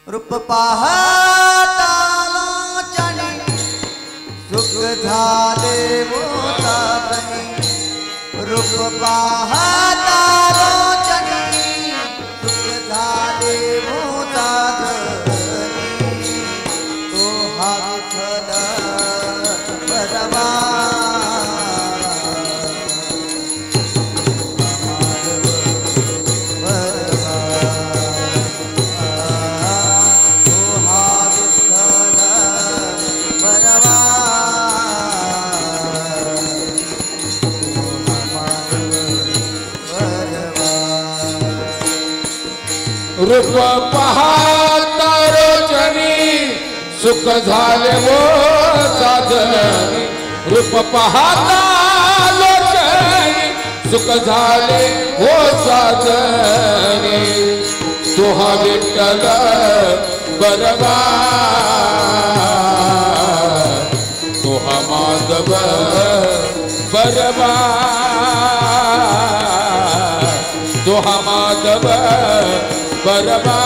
रूप पाहता लोचनी सुख झाले मोताबनी रूप पाहता लोचनी सुख झाले मोताबनी तो हा विठ्ठल परवा रूप पाहता रोचनी सुख झाले वो साधनी रूप पाहता लोचनी सुख झाले वो साधनी तो हा विठ्ठल बरवा तो हा माधव बरवा तो हा माधव बरवा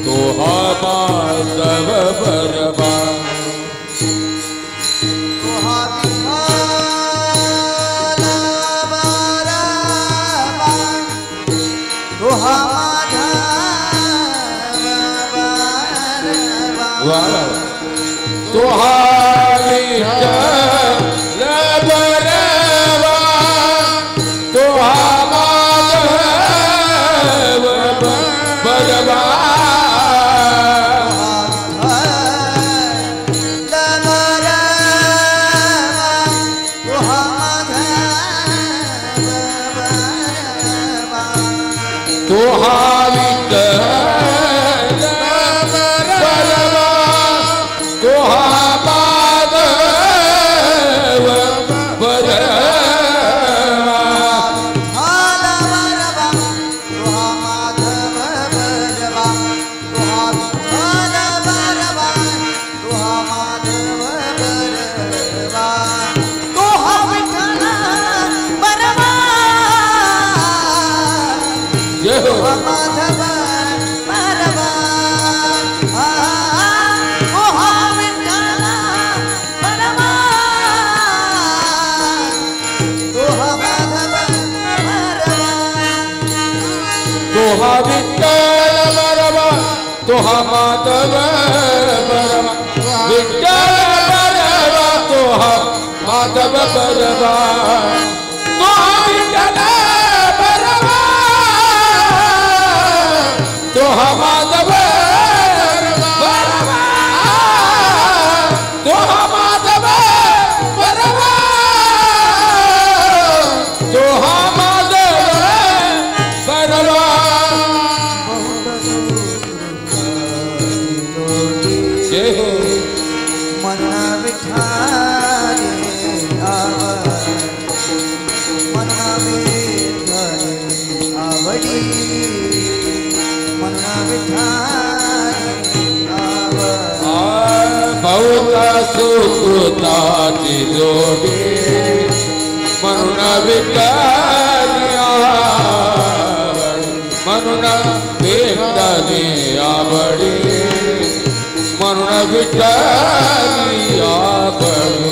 तो हा माधव बरवा तो हा विठ्ठल बरवा तो हा माधव बरवा तो हा विठ्ठल बरवा तो हा तो हा माधव बरवा विठ्ठल बरवा तो हा माधव बरवा तो हा विठ्ठल बरवा तो हा माधव बरवा तो हा माधव बरवा तो हा माधव बरवा मन विठाने मन विठाने आवडी मन विठाने बहुता सुकृताची जोडी म्हणून विठ्ठल म्हणून विठ्ठल आवडी म्हणून विठ्ठल आवडी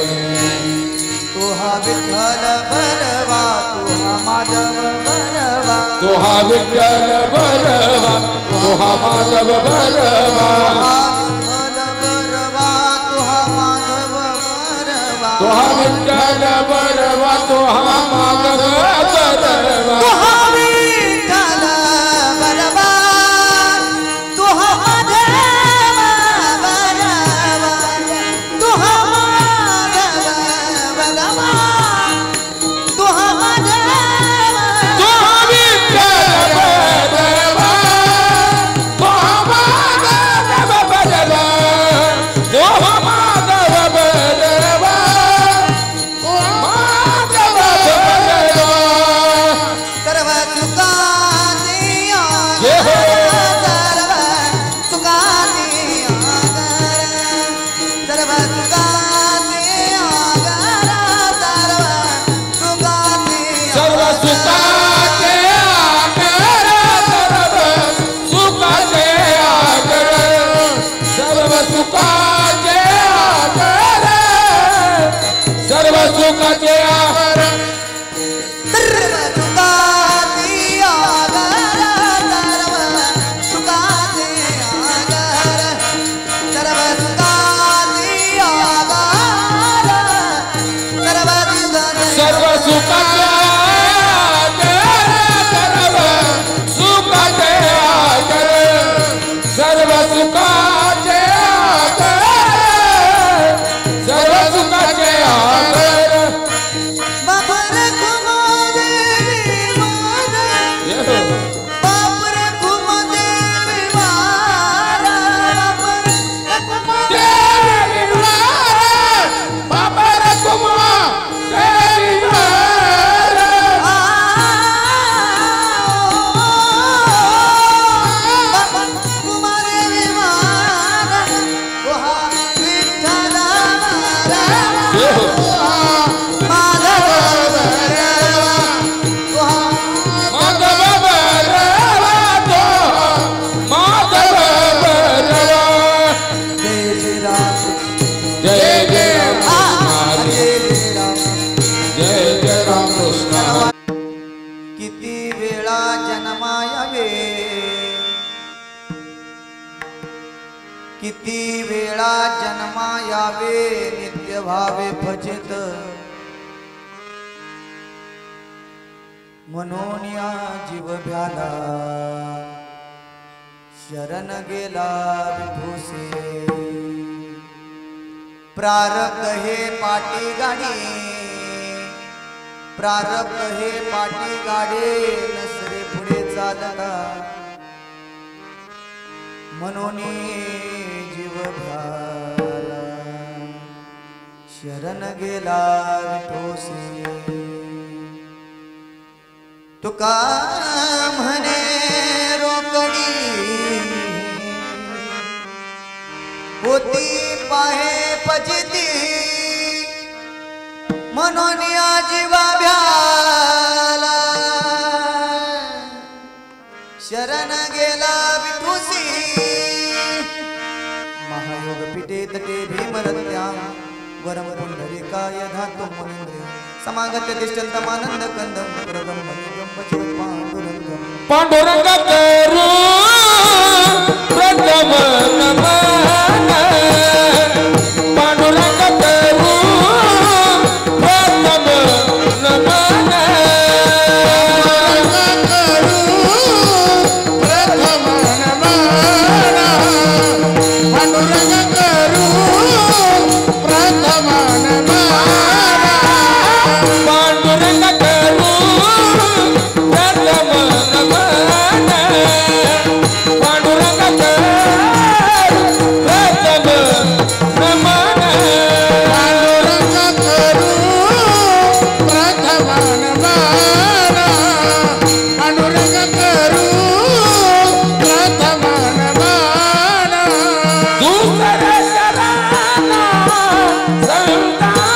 तो हा विठ्ठल बरवा तो हा माधव बरवा तो हा विठ्ठल बरवा तो हा माधव बरवा तो हा विठ्ठल बरवा तो हा माधव बरवा तो हा विठ्ठल बरवा तो हा माधव बरवा तो हा माधव बरवा तो हा माधव तो हा विठ्ठल बरवा तो हा माधव बरवा तो हा माधव बरवा माधव बरवा किती वेळा जन्मा यावे नित्य भावे भजित म्हणून या जीव भ्याला शरण गेला विठूसे प्रारब्ध हे पाटी गाडी प्रारब्ध हे पाटी गाडे नसरे पुढे चालला म्हणून जीव भ्याला शरण गेला विठोसे तुका म्हणे रोकडी होती पाहे पजिती म्हणून या जीवा भ्याला शरण गेला विठूसी महायोग पिटे तटे भीमरत्यां वरम पुंडरीकाय धातु मुनिंद्रिय समागत्य तिष्ठन्तमानंद कंदं प्रदं पांडुरंग करू प्रथम नमन पांडुरंग करू प्रथम नमन पांडुरंग करू प्रथम नमन पांडुरंग करू प्रथम नमन पांडुरंग करू प्रथम नमन पांडुरंग करू प्रथम नमन पांडुरंग करू प्रथम नमन दुसरे चरणा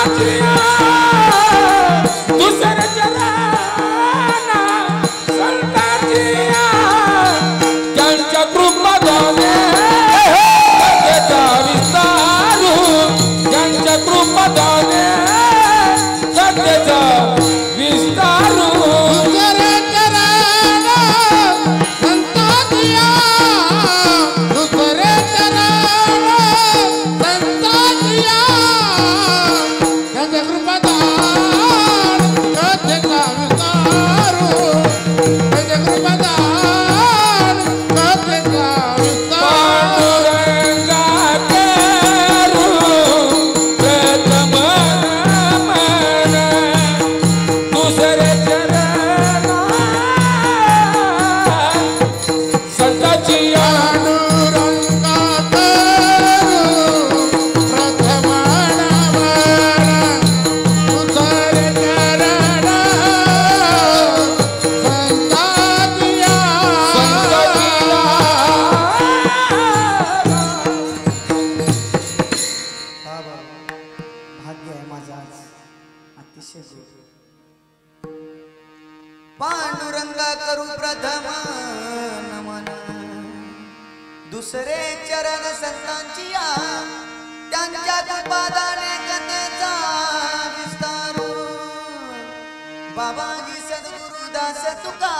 संताचिया दुसरे चरणा संताचिया त्यांच्या कृपादाने सत्याचा विस्तारू त्यांच्या कृपादाने सत्याचा विस्तारू दुसरे चरण संताचिया दुसरे चरण संताचिया त्यांच्या कृपादान सत्याचा विस्तारू त्यांच्या कृपादान सत्याचा विस्तारू पांडुरंगा करू प्रथम नमन दुसरे चरण संताचिया पांडुरंगा करू प्रथम नमन दुसरे चरण संताचिया बाबा भाग्य आहे माझं आज अतिशय पांडुरंगा करू प्रथम नमन दुसरे चरण संतांची या त्यांच्या कृपादाने कथेचा विस्तारू बाबाजी सद्गुरु दास तुका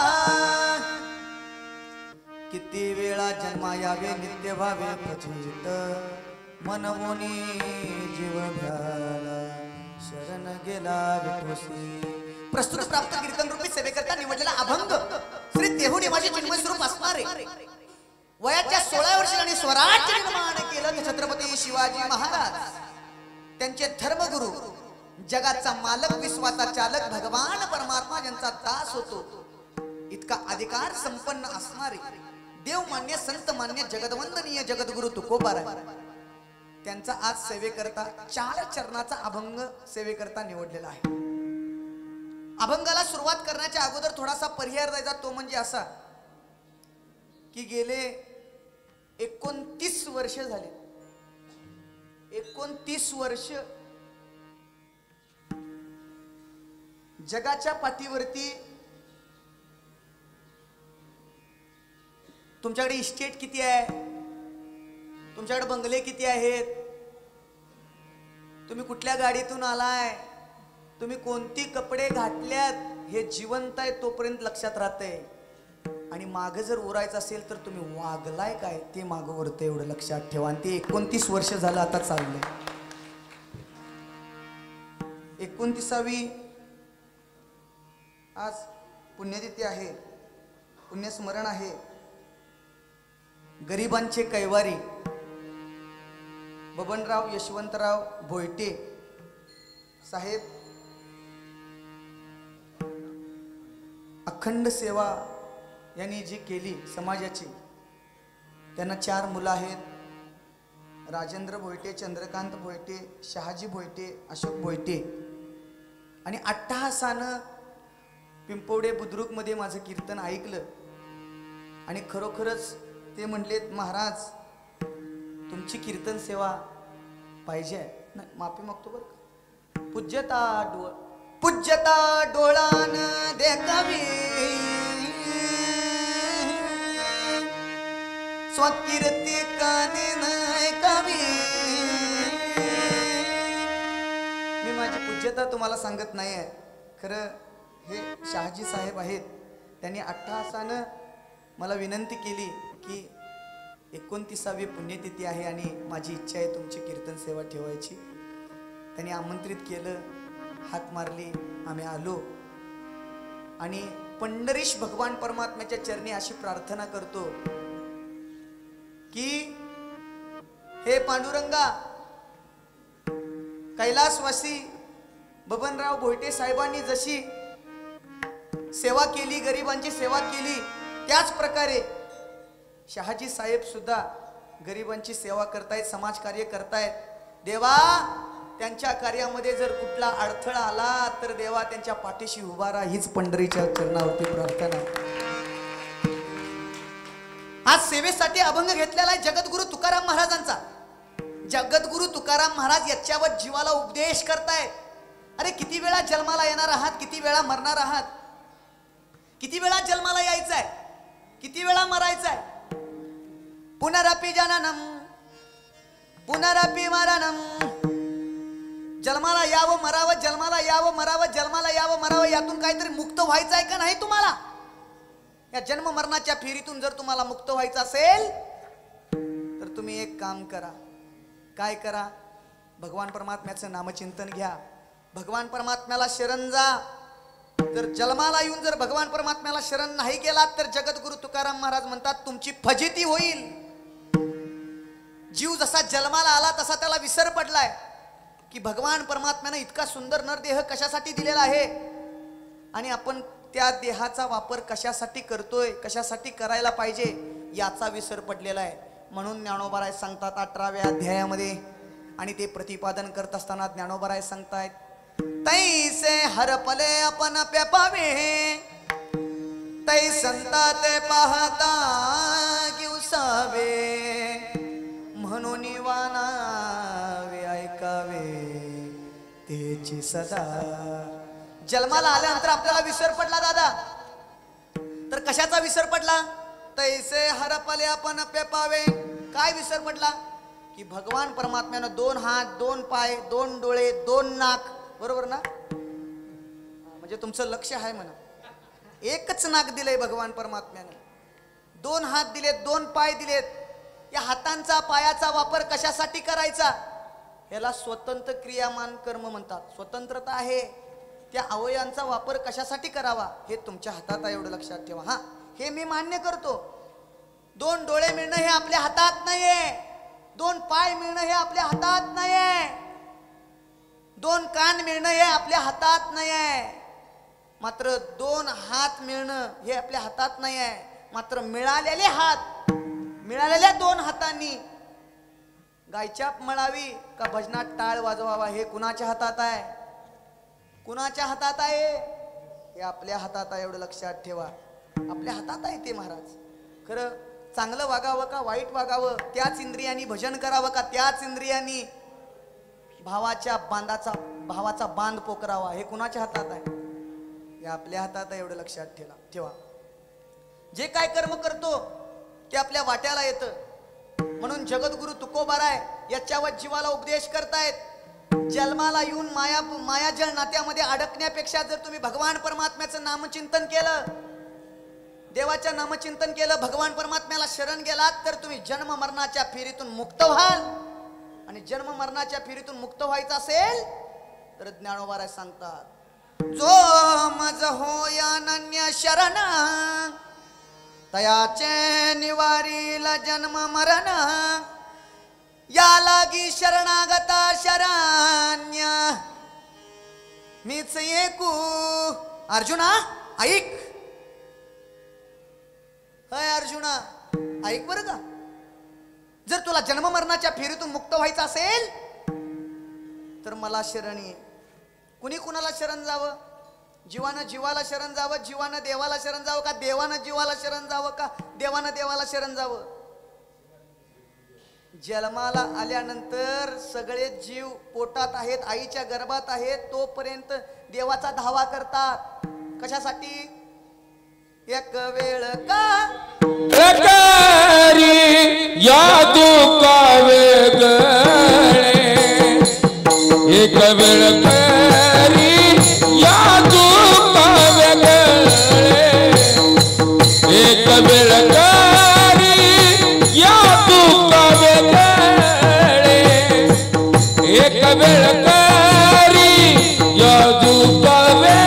किती वेळा जन्मा यावे नित्य व्हावे प्रचित मनमोनी जीव भ्याला शरण गेला विठोसी प्रस्तुत प्राप्त कीर्तन रूपी सेवेकरता निवडलेला अभंग श्री देहुनी माझे चिन्मय स्वरूप असणारे वयाच्या 16 वर्षांनी स्वराज्य निर्माण केलं छत्रपती शिवाजी महाराज त्यांचे धर्मगुरु जगाचा मालक विश्वाचा चालक भगवान परमात्मा ज्यांचा दास होतो इतका अधिकार संपन्न असणारे देवमान्य संतमान्य जगदवंदनीय जगद्गुरु तुकोबाराय त्यांचा आज सेवेकरता 4 चरणाचा अभंग सेवेकरता निवडलेला आहे। अभंगाला सुरुवात करण्याच्या अगोदर थोडासा पर्याय द्यायचा तो म्हणजे असा की गेले 29 वर्ष झाले 29 वर्ष जगाच्या पाठीवरती तुमच्याकडे इस्टेट किती आहे तुमच्याकडे बंगले किती आहेत तुम्ही कुठल्या गाडीतून आलाय तुम्ही कोणती कपडे घातल्यात हे जिवंत आहे तोपर्यंत लक्षात राहतंय आणि मागं जर उरायचं असेल तर तुम्ही वागलाय काय ते मागं उरतं, एवढं लक्षात ठेवा. आणि ते 29 वर्ष झालं आता चाललंय. 29वी आज पुण्यतिथी आहे, पुण्यस्मरण आहे. गरिबांचे कैवारी बबनराव यशवंतराव भोयटे साहेब अखंड सेवा यांनी जी केली समाजाची. त्यांना 4 मुलं आहेत. राजेंद्र भोयटे, चंद्रकांत भोयटे, शहाजी भोयटे, अशोक भोयटे. आणि अट्टहासानं पिंपवडे बुद्रुकमध्ये माझं कीर्तन ऐकलं आणि खरोखरच ते म्हणलेत, महाराज तुमची कीर्तन सेवा पाहिजे. नाही, माफी मागतो बरं का. पूज्यता डोळान देखावी, स्वकीर्ती काने ऐकावी. मी माझी पूज्यता तुम्हाला सांगत नाही आहे. खरं हे शहाजी साहेब आहेत, त्यांनी अट्टहासानं मला विनंती केली की 29वी पुण्यतिथी आहे आणि माझी इच्छा आहे तुमची कीर्तन सेवा ठेवायची. त्यांनी आमंत्रित केलं, हाक मारली, आम्ही आलो. आणि पंढरीश भगवान परमात्म्याच्या चरणी अशी प्रार्थना करतो की हे पांडुरंगा, कैलासवासी बबनराव भोयटे साहेबांनी जशी सेवा केली, गरिबांची सेवा केली, त्याच प्रकारे शहाजी साहेब सुद्धा गरिबांची सेवा करतायत, समाजकार्य करतायत. देवा, त्यांच्या कार्यामध्ये जर कुठला अडथळा आला तर देवा त्यांच्या पाठीशी उभा राहा, हीच पंढरीच्या चरणावरती प्रार्थना. आज सेवेसाठी अभंग घेतलेला आहे जगद्गुरु तुकाराम महाराजांचा. जगद्गुरु तुकाराम महाराज याच्यावर जीवाला उपदेश करतायत. अरे किती वेळा जन्माला येणार आहात, किती वेळा मरणार आहात, किती वेळा जन्माला यायचंय, किती वेळा मरायचंय. पुनरपि जननम पुनरपि मरणम. जन्माला यावं मरावं, जन्माला यावं मरावं, जन्माला यावं मरावं, यातून काहीतरी मुक्त व्हायचं आहे का नाही तुम्हाला? या जन्म मरणाच्या फेरीतून जर तुम्हाला मुक्त व्हायचं असेल तर तुम्ही एक काम करा. काय करा? भगवान परमात्म्याचं नामचिंतन घ्या, भगवान परमात्म्याला शरण जा. तर जन्माला येऊन जर भगवान परमात्म्याला शरण नाही गेलात तर जगद्गुरु तुकाराम महाराज म्हणतात तुमची फजिती होईल. जीव जसा जन्माला आला तसा त्याला विसर पडलाय की भगवान परमात्म्याने इतका सुंदर नरदेह कशासाठी दिलेला आहे आणि आपण त्या देहाचा वापर कशासाठी करतोय, कशासाठी करायला पाहिजे याचा विसर पडलेला आहे. म्हणून ज्ञानोबाराय सांगतात 18व्या अध्यायामध्ये, आणि ते प्रतिपादन करत असताना ज्ञानोबाराय सांगतायत, तैसे हरपले आपण पेपावे, तै संता ते पाहता घेऊसावे, म्हणून वानावे ऐकावे तेची सदा. जन्माला आल्यानंतर आपल्याला विसर पडला दादा, तर कशाचा विसर पडला? तैसे हरपले आपण पेपावे. काय विसर पडला? की भगवान परमात्म्यानं 2 हात, 2 पाय, 2 डोळे, 2 नाक, बरोबर ना? म्हणजे तुमचं लक्ष आहे म्हणा. एकच नाक दिलंय भगवान परमात्म्यानं, 2 हात दिलेत, 2 पाय दिलेत. या हातांचा पायाचा वापर कशासाठी करायचा? याला स्वतंत्र क्रियामान कर्म म्हणतात. स्वतंत्रता आहे. त्या अवयवांचा वापर कशासाठी करावा हे तुमच्या हातात आहे, एवढं लक्षात ठेवा. हा, हे मी मान्य करतो. 2 डोळे मिळणं हे आपल्या हातात नाहीये, 2 पाय मिळणं हे आपल्या हातात नाहीये, 2 कान मिळणं हे आपल्या हातात नाहीये, मात्र 2 हात मिळणं हे आपल्या हातात नाहीये. मात्र मिळालेले हात, मिळालेल्या 2 हातांनी गायछाप मळावी का भजनात टाळ वाजवावा हे कुणाच्या हातात आहे? कुणाच्या हातात आहे? हे आपल्या हातात आहे, एवढं लक्षात ठेवा. आपल्या हातात आहे ते महाराज. खरं चांगलं वागावं का वाईट वागावं, त्याच इंद्रियांनी भजन करावं का त्याच इंद्रियांनी भावाचा बांध पोकरावा, हे कुणाच्या हातात आहे? हे आपल्या हातात आहे, एवढं लक्षात ठेवा. जे काय कर्म करतो ते आपल्या वाट्याला येतं. म्हणून जगद्गुरु तुकोबाराय याच्यावर जीवाला उपदेश करतायत. जन्माला येऊन मायाजळ नात्यामध्ये अडकण्यापेक्षा जर तुम्ही भगवान परमात्म्याचं नामचिंतन केलं, देवाच्या नामचिंतन केलं, भगवान परमात्म्याला शरण गेलात तर तुम्ही जन्म मरणाच्या फेरीतून मुक्त व्हाल. आणि जन्म मरणाच्या फेरीतून मुक्त व्हायचं असेल तर ज्ञानोबा राय सांगतात, जो मज होय अनन्य शरण तयाचे निवारीला जन्म मरण, या लागी शरणागता शरण्य मीच एकू. अर्जुना ऐक, हय अर्जुना ऐक बरं का, जर तुला जन्म मरणाच्या फेरीतून मुक्त व्हायचं असेल तर मला शरण ये. कुणी कुणाला शरण जावं? जीवानं जीवाला शरण जावं, जीवानं देवाला शरण जावं, का देवानं जीवाला शरण जावं, का देवानं देवाला शरण जावं? जन्माला आल्यानंतर सगळे जीव पोटात आहेत, आईच्या गर्भात आहेत, तोपर्यंत देवाचा धावा करतात. कशासाठी? एक वेळ का या दुका वेगळे, एक वेळ करी या दुका वेगळे, एक वेळ करी या दुका वेगळे, एक वेळ करी या दुका वेगळे.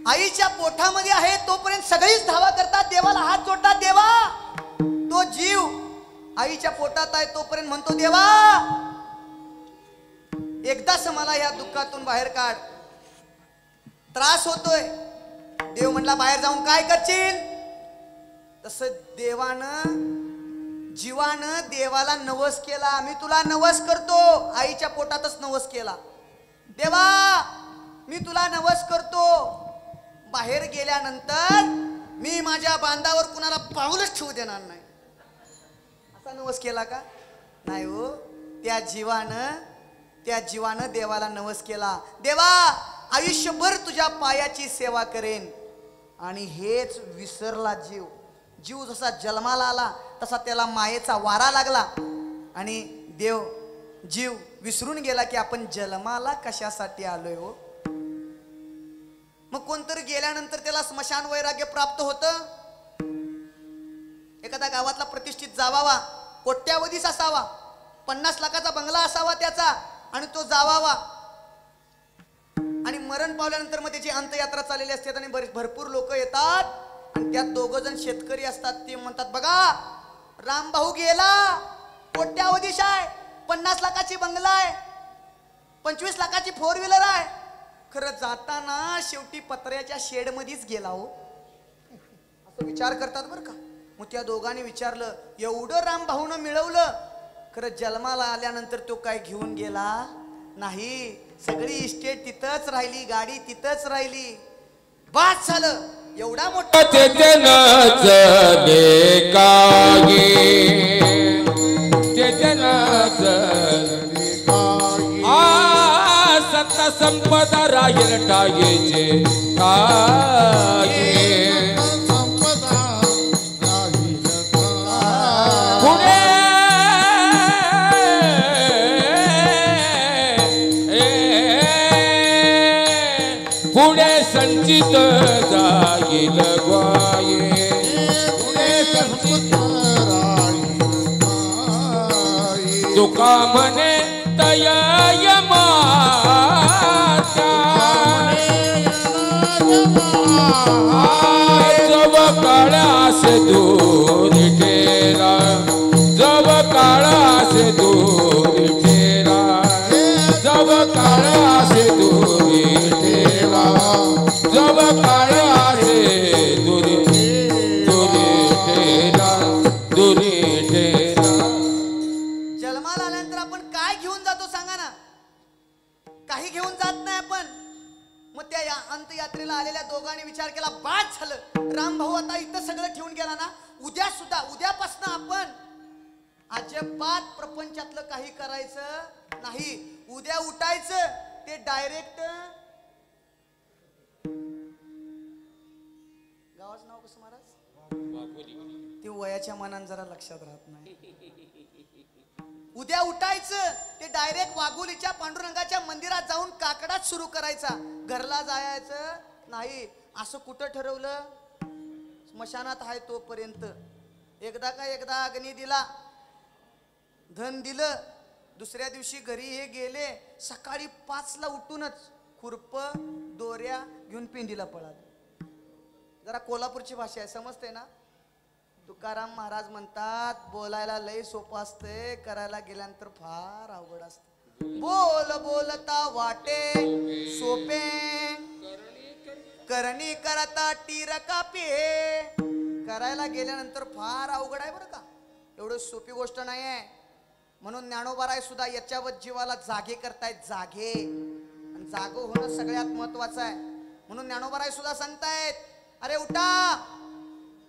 आईच्या पोटामध्ये आहे तोपर्यंत सगळीच धावा करतात, देवाला हात जोडतात. देवा, तो जीव आईच्या पोटात आहे तोपर्यंत म्हणतो, देवा एकदाच मला या दुःखातून बाहेर काढ, त्रास होतोय. देव म्हणला, बाहेर जाऊन काय करशील? तसं जीवानं देवाला नवस केला, मी तुला नवस करतो. आईच्या पोटातच नवस केला, देवा मी तुला नवस करतो, बाहेर गेल्यानंतर मी माझ्या बांधावर कुणाला पाऊलच ठेवू देणार नाही. असा नवस केला का? नाही हो, त्या जीवानं देवाला नवस केला, देवा आयुष्यभर तुझ्या पायाची सेवा करेन. आणि हेच विसरला जीव जसा जन्माला आला तसा त्याला मायेचा वारा लागला आणि जीव विसरून गेला की आपण जन्माला कशासाठी आलोय हो. मग कोणतरी गेल्यानंतर त्याला स्मशान वैराग्य प्राप्त होतं. एखाद्या गावातला प्रतिष्ठित जावावा, कोट्यावधीच असावा, 50 लाखाचा बंगला असावा त्याचा, आणि तो जावावा, आणि मरण पावल्यानंतर मग त्याची अंत्ययात्रा चाललेली असते आणि भरपूर लोक येतात आणि त्यात 2 जण शेतकरी असतात. ते म्हणतात, बघा रामभाऊ गेला, कोट्यावधीश आहे, 50 लाखाची बंगला आहे, 25 लाखाची 4 व्हीलर आहे, खरं जाताना शेवटी पत्र्याच्या शेड मध्येच गेला हो, असं विचार करतात बरं का. मग त्या दोघांनी विचारलं, एवढं राम भाऊनं मिळवलं, खरं जन्माला आल्यानंतर तो काय घेऊन गेला नाही. सगळी इस्टेट तिथंच राहिली, गाडी तिथंच राहिली. बास झालं. एवढा मोठा सत्ता संपदा राहील टायेचे पुढे पुढे संचित जाईल ग्वाये, पुढे संचित तुका म्हणे तय माता जब काळा से दूर ठेरा, जब काळा से दूर ठेरा, जब काळा से दूर ठेरा, जब काळा से दूर दूर ठेरा, दूर ठेरा. जन्माला आल्यानंतर आपण काय घेऊन जातो सांगा ना? काही घेऊन जात नाही आपण. मग त्या अंतयात्रेला आलेल्या दोघांनी विचार केला, बाद झालं, राम भाऊ आता इथं सगळं ठेवून गेला ना, उद्या सुद्धा उद्यापासून आपण अजिबात प्रपंचातलं काही करायचं नाही. उद्या उठायचं ते डायरेक्ट गावाचं नाव कसं महाराज? ते वयाच्या मानानं जरा लक्षात राहत नाही. उद्या उठायचं ते डायरेक्ट वाघोलीच्या पांडुरंगाच्या मंदिरात जाऊन काकडाच सुरू करायचा. घरला जायचं नाही. असं कुठं ठरवलं? स्मशानात आहे तोपर्यंत. एकदा का एकदा अग्नी दिला, धन दिलं, दुसऱ्या दिवशी घरी हे गेले, सकाळी 5ला उठूनच खुरप दोऱ्या घेऊन पिंडीला पळाले. जरा कोल्हापूरची भाषा आहे, समजते ना? तुकाराम महाराज म्हणतात, बोलायला लय सोपं असते, करायला गेल्यानंतर फार अवघड असते. बोल बोलता वाटे सोपे, करणी करता टीर कापे. करायला गेल्यानंतर फार अवघड आहे बरं का, एवढं सोपी गोष्ट नाही आहे. म्हणून ज्ञानोबाराय सुद्धा याच्यावर जीवाला जागे करतायत, जागे. आणि जागो होणं सगळ्यात महत्वाचं आहे. म्हणून ज्ञानोबाराय सुद्धा सांगतायत, अरे उठा,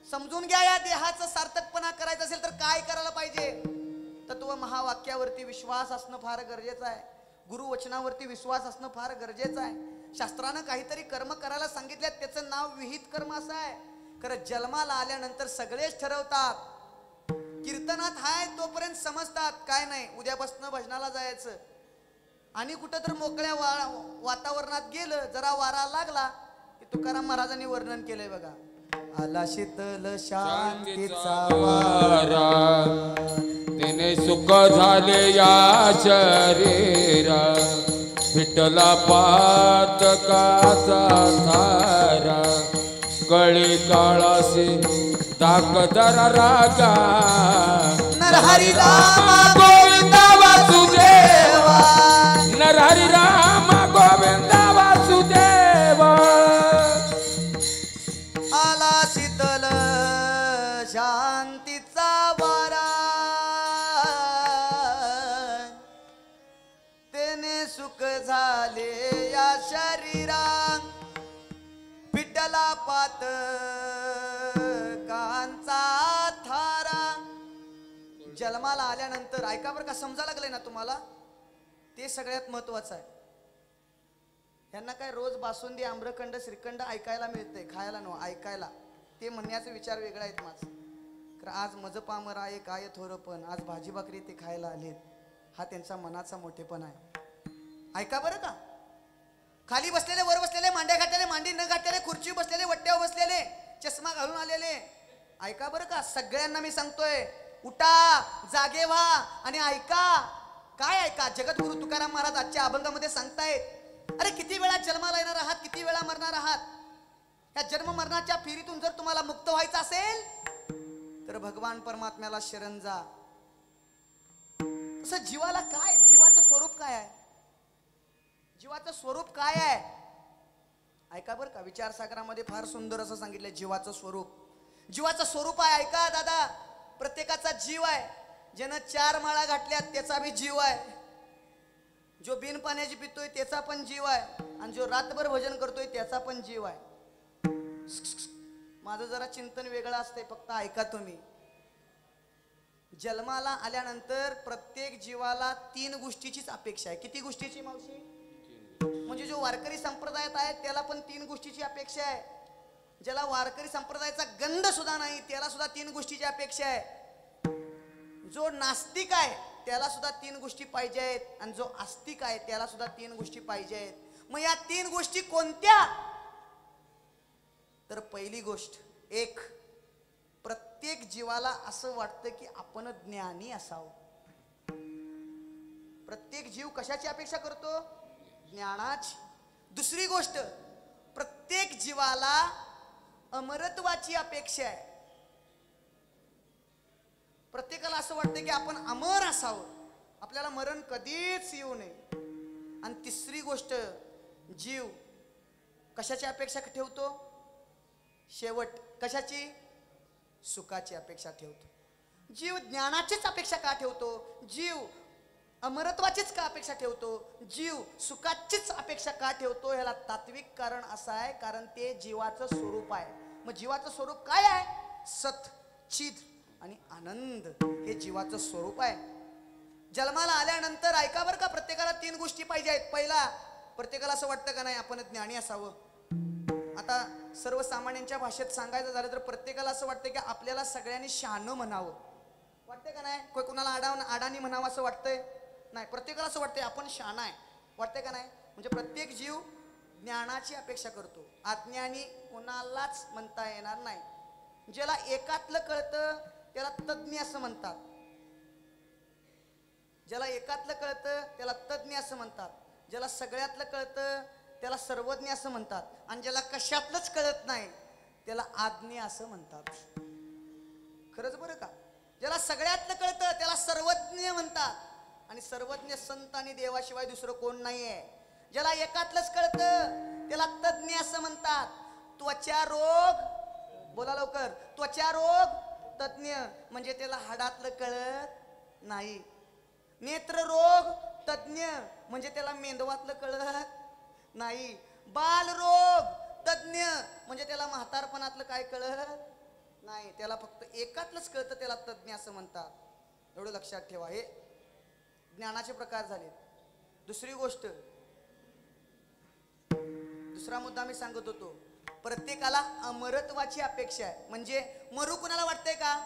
समजून घ्या, या देहाचं सार्थकपणा करायचं असेल तर काय करायला पाहिजे. तत्व महावाक्यावरती विश्वास असणं फार गरजेचं आहे. गुरुवचनावरती विश्वास असणं फार गरजेचं आहे. शास्त्रानं काहीतरी कर्म करायला सांगितले, त्याचं नाव विहित कर्म असं आहे. खरं जन्माला आल्यानंतर सगळेच ठरवतात. कीर्तनात हाय तोपर्यंत समजतात, काय नाही, उद्यापासून भजनाला जायचं. आणि कुठं तर मोकळ्या वातावरणात गेलं, जरा वारा लागला की तुकाराम महाराजांनी वर्णन केलंय बघा, आला शीतल शांतीचा वारा, तिने सुख झाले या शरीरा, विठ्ठला पातकाचा थारा, कळी काळासी ताकदर रागा, नरहरी राम गोविंद वासुदेवा, नरहरी राम गोविंद वासुदेवा. आला शीतल शांतीचा वारा, तेने सुख झाले या शरीरा, विठ्ठला पातकांचा थारा. जन्माला आल्यानंतर ऐका बरं का, समजा लागले ना तुम्हाला, ते सगळ्यात महत्वाचं आहे. यांना काय रोज बासुंदी आम्रखंड श्रीखंड ऐकायला मिळतंय, खायला नो ऐकायला. ते म्हणण्याचे विचार वेगळा आहेत माझं. कारण आज मज पामर आहे काय थोरपण, आज भाजी भाकरी ते खायला आलेत, हा त्यांचा मनाचा मोठेपणा आहे. ऐका बरं का, खाली बसलेले, वर बसलेले, मांड्या घातलेले, मांडी न घातलेले, खुर्ची बसलेले, वट्ट्यावर बसलेले, चष्मा घालून आलेले, ऐका बरं का, सगळ्यांना मी सांगतोय, उठा, जागे व्हा आणि ऐका. काय ऐका? जगद्गुरु तुकाराम महाराज आजच्या अभंगामध्ये सांगतायत, अरे किती वेळा जन्माला येणार आहात, किती वेळा मरणार आहात. या जन्म मरणाच्या फेरीतून जर तुम्हाला मुक्त व्हायचं असेल तर भगवान परमात्म्याला शरण जा. तसं जीवाला काय, जीवाचं स्वरूप काय आहे, जीवाचं स्वरूप काय आहे? ऐका बरं का, विचारसागरामध्ये फार सुंदर असं सांगितलंय जीवाचं स्वरूप. जीवाचं स्वरूप आहे. ऐका दादा, प्रत्येकाचा जीव आहे. ज्यानं 4 माळा घातल्यात त्याचा बी जीव आहे. जो बिन पाण्याची पितोय त्याचा पण जीव आहे. आणि जो रातभर भजन करतोय त्याचा पण जीव आहे. माझं जरा चिंतन वेगळं असतंय, फक्त ऐका तुम्ही. जन्माला आल्यानंतर प्रत्येक जीवाला 3 गोष्टीचीच अपेक्षा आहे. किती गोष्टीची मावशी? म्हणजे जो वारकरी संप्रदायात आहे त्याला पण 3 गोष्टीची अपेक्षा आहे. ज्याला वारकरी संप्रदायाचा गंध सुद्धा नाही त्याला सुद्धा 3 गोष्टीची अपेक्षा आहे. जो नास्तिक आहे त्याला सुद्धा 3 गोष्टी पाहिजे आहेत. आणि जो आस्तिक आहे त्याला सुद्धा 3 गोष्टी पाहिजे आहेत. मग या 3 गोष्टी कोणत्या? तर पहिली गोष्ट, एक, प्रत्येक जीवाला असं वाटतं की आपण ज्ञानी असावं. प्रत्येक जीव कशाची अपेक्षा करतो? ज्ञानाची. दुसरी गोष्ट, प्रत्येक जीवाला अमरत्वाची अपेक्षा आहे. प्रत्येकाला असं वाटतं की आपण अमर असावं, आपल्याला मरण कधीच येऊ नये. आणि तिसरी गोष्ट, जीव कशाची अपेक्षा ठेवतो? शेवट कशाची? सुखाची अपेक्षा ठेवतो. जीव ज्ञानाचीच अपेक्षा का ठेवतो? जीव अमरत्वाचीच का अपेक्षा ठेवतो? जीव सुखाचीच अपेक्षा का ठेवतो? ह्याला तात्विक कारण असं आहे, कारण ते जीवाचं स्वरूप आहे. मग जीवाचं स्वरूप काय आहे? सत, चिद आणि आनंद हे जीवाचं स्वरूप आहे. जन्माला आल्यानंतर ऐका बरं का, प्रत्येकाला 3 गोष्टी पाहिजे आहेत. पहिला, प्रत्येकाला असं वाटतं का नाही आपण ज्ञानी असावं. आता सर्वसामान्यांच्या भाषेत सांगायचं झालं तर प्रत्येकाला असं वाटतं की आपल्याला सगळ्यांनी शहाणं म्हणावं. वाटतंय का नाही? कोणाला अडाणी म्हणावं असं वाटतंय? नाही, प्रत्येकाला असं वाटतंय आपण शहाणा आहे. वाटतंय का नाही? म्हणजे प्रत्येक जीव ज्ञानाची अपेक्षा करतो. अज्ञानी कोणालाच म्हणता येणार नाही. ज्याला एकातलं कळतं त्याला तज्ञ असं म्हणतात. ज्याला एकातलं कळतं त्याला तज्ञ असं म्हणतात. ज्याला सगळ्यातलं कळतं त्याला सर्वज्ञ असं म्हणतात. आणि ज्याला कशातलंच कळत नाही त्याला आज्ञ असं म्हणतात. खरंच बरं का? ज्याला सगळ्यातलं कळतं त्याला सर्वज्ञ म्हणतात. आणि सर्वज्ञ संत आणि देवाशिवाय दुसरं कोण नाहीये. ज्याला एकातलंच कळतं त्याला तज्ञ असं म्हणतात. त्वचा रोग, बोला लवकर, त्वचा रोग तज्ञ म्हणजे त्याला हाडातलं कळत नाही. नेत्र रोग तज्ञ म्हणजे त्याला मेंदवातलं कळत नाही. बाल रोग तज्ञ म्हणजे त्याला म्हातारपणातलं काय कळत नाही. त्याला फक्त एकातलंच कळतं त्याला तज्ञ असं म्हणतात. एवढं लक्षात ठेवा. हे ज्ञानाचे प्रकार झाले. दुसरी गोष्ट, दुसरा मुद्दा मी सांगत होतो, प्रत्येकाला अमरत्वाची अपेक्षा आहे. म्हणजे मरू कुणाला वाटतंय का?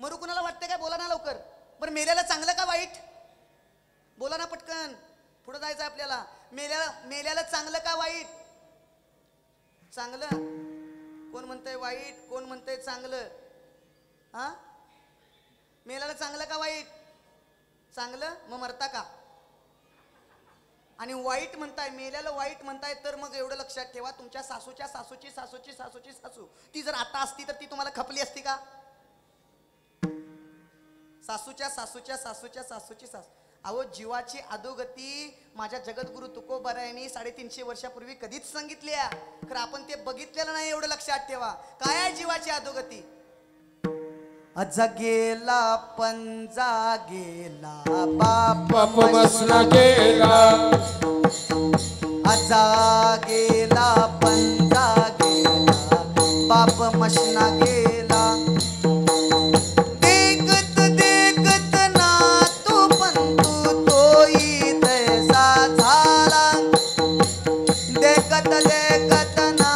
मरू कुणाला वाटतंय का? बोला ना लवकर. बरं, मेल्याला चांगलं का वाईट? बोला ना पटकन, पुढे जायचं आपल्याला. मेल्याला चांगलं का वाईट? चांगलं. कोण म्हणतंय वाईट, कोण म्हणतंय चांगलं? हा, मेल्याला चांगलं का वाईट? चांगलं. मग मरता का? आणि वाईट म्हणताय, मेल्याला वाईट म्हणताय, तर मग एवढं लक्षात ठेवा, तुमच्या सासूच्या सासूची सासूची सासूची सासू ती जर आता असती तर ती तुम्हाला खपली असती का? सासूच्या सासूच्या सासूच्या सासूची सासू. अहो, जीवाची अधोगती माझ्या जगद्गुरु तुकोबारायांनी 350 वर्षापूर्वी कधीच सांगितली आहे. खरं आपण ते बघितलेलं नाही. एवढं लक्षात ठेवा. काय आहे जीवाची अधोगती? जगेला पंजा गेला बाप मसना गेला. अजा गेला पंजा गेला बाप मशना गेला. देखत देखत ना तू पंतू तोही तैसा झाला. देखत देखत ना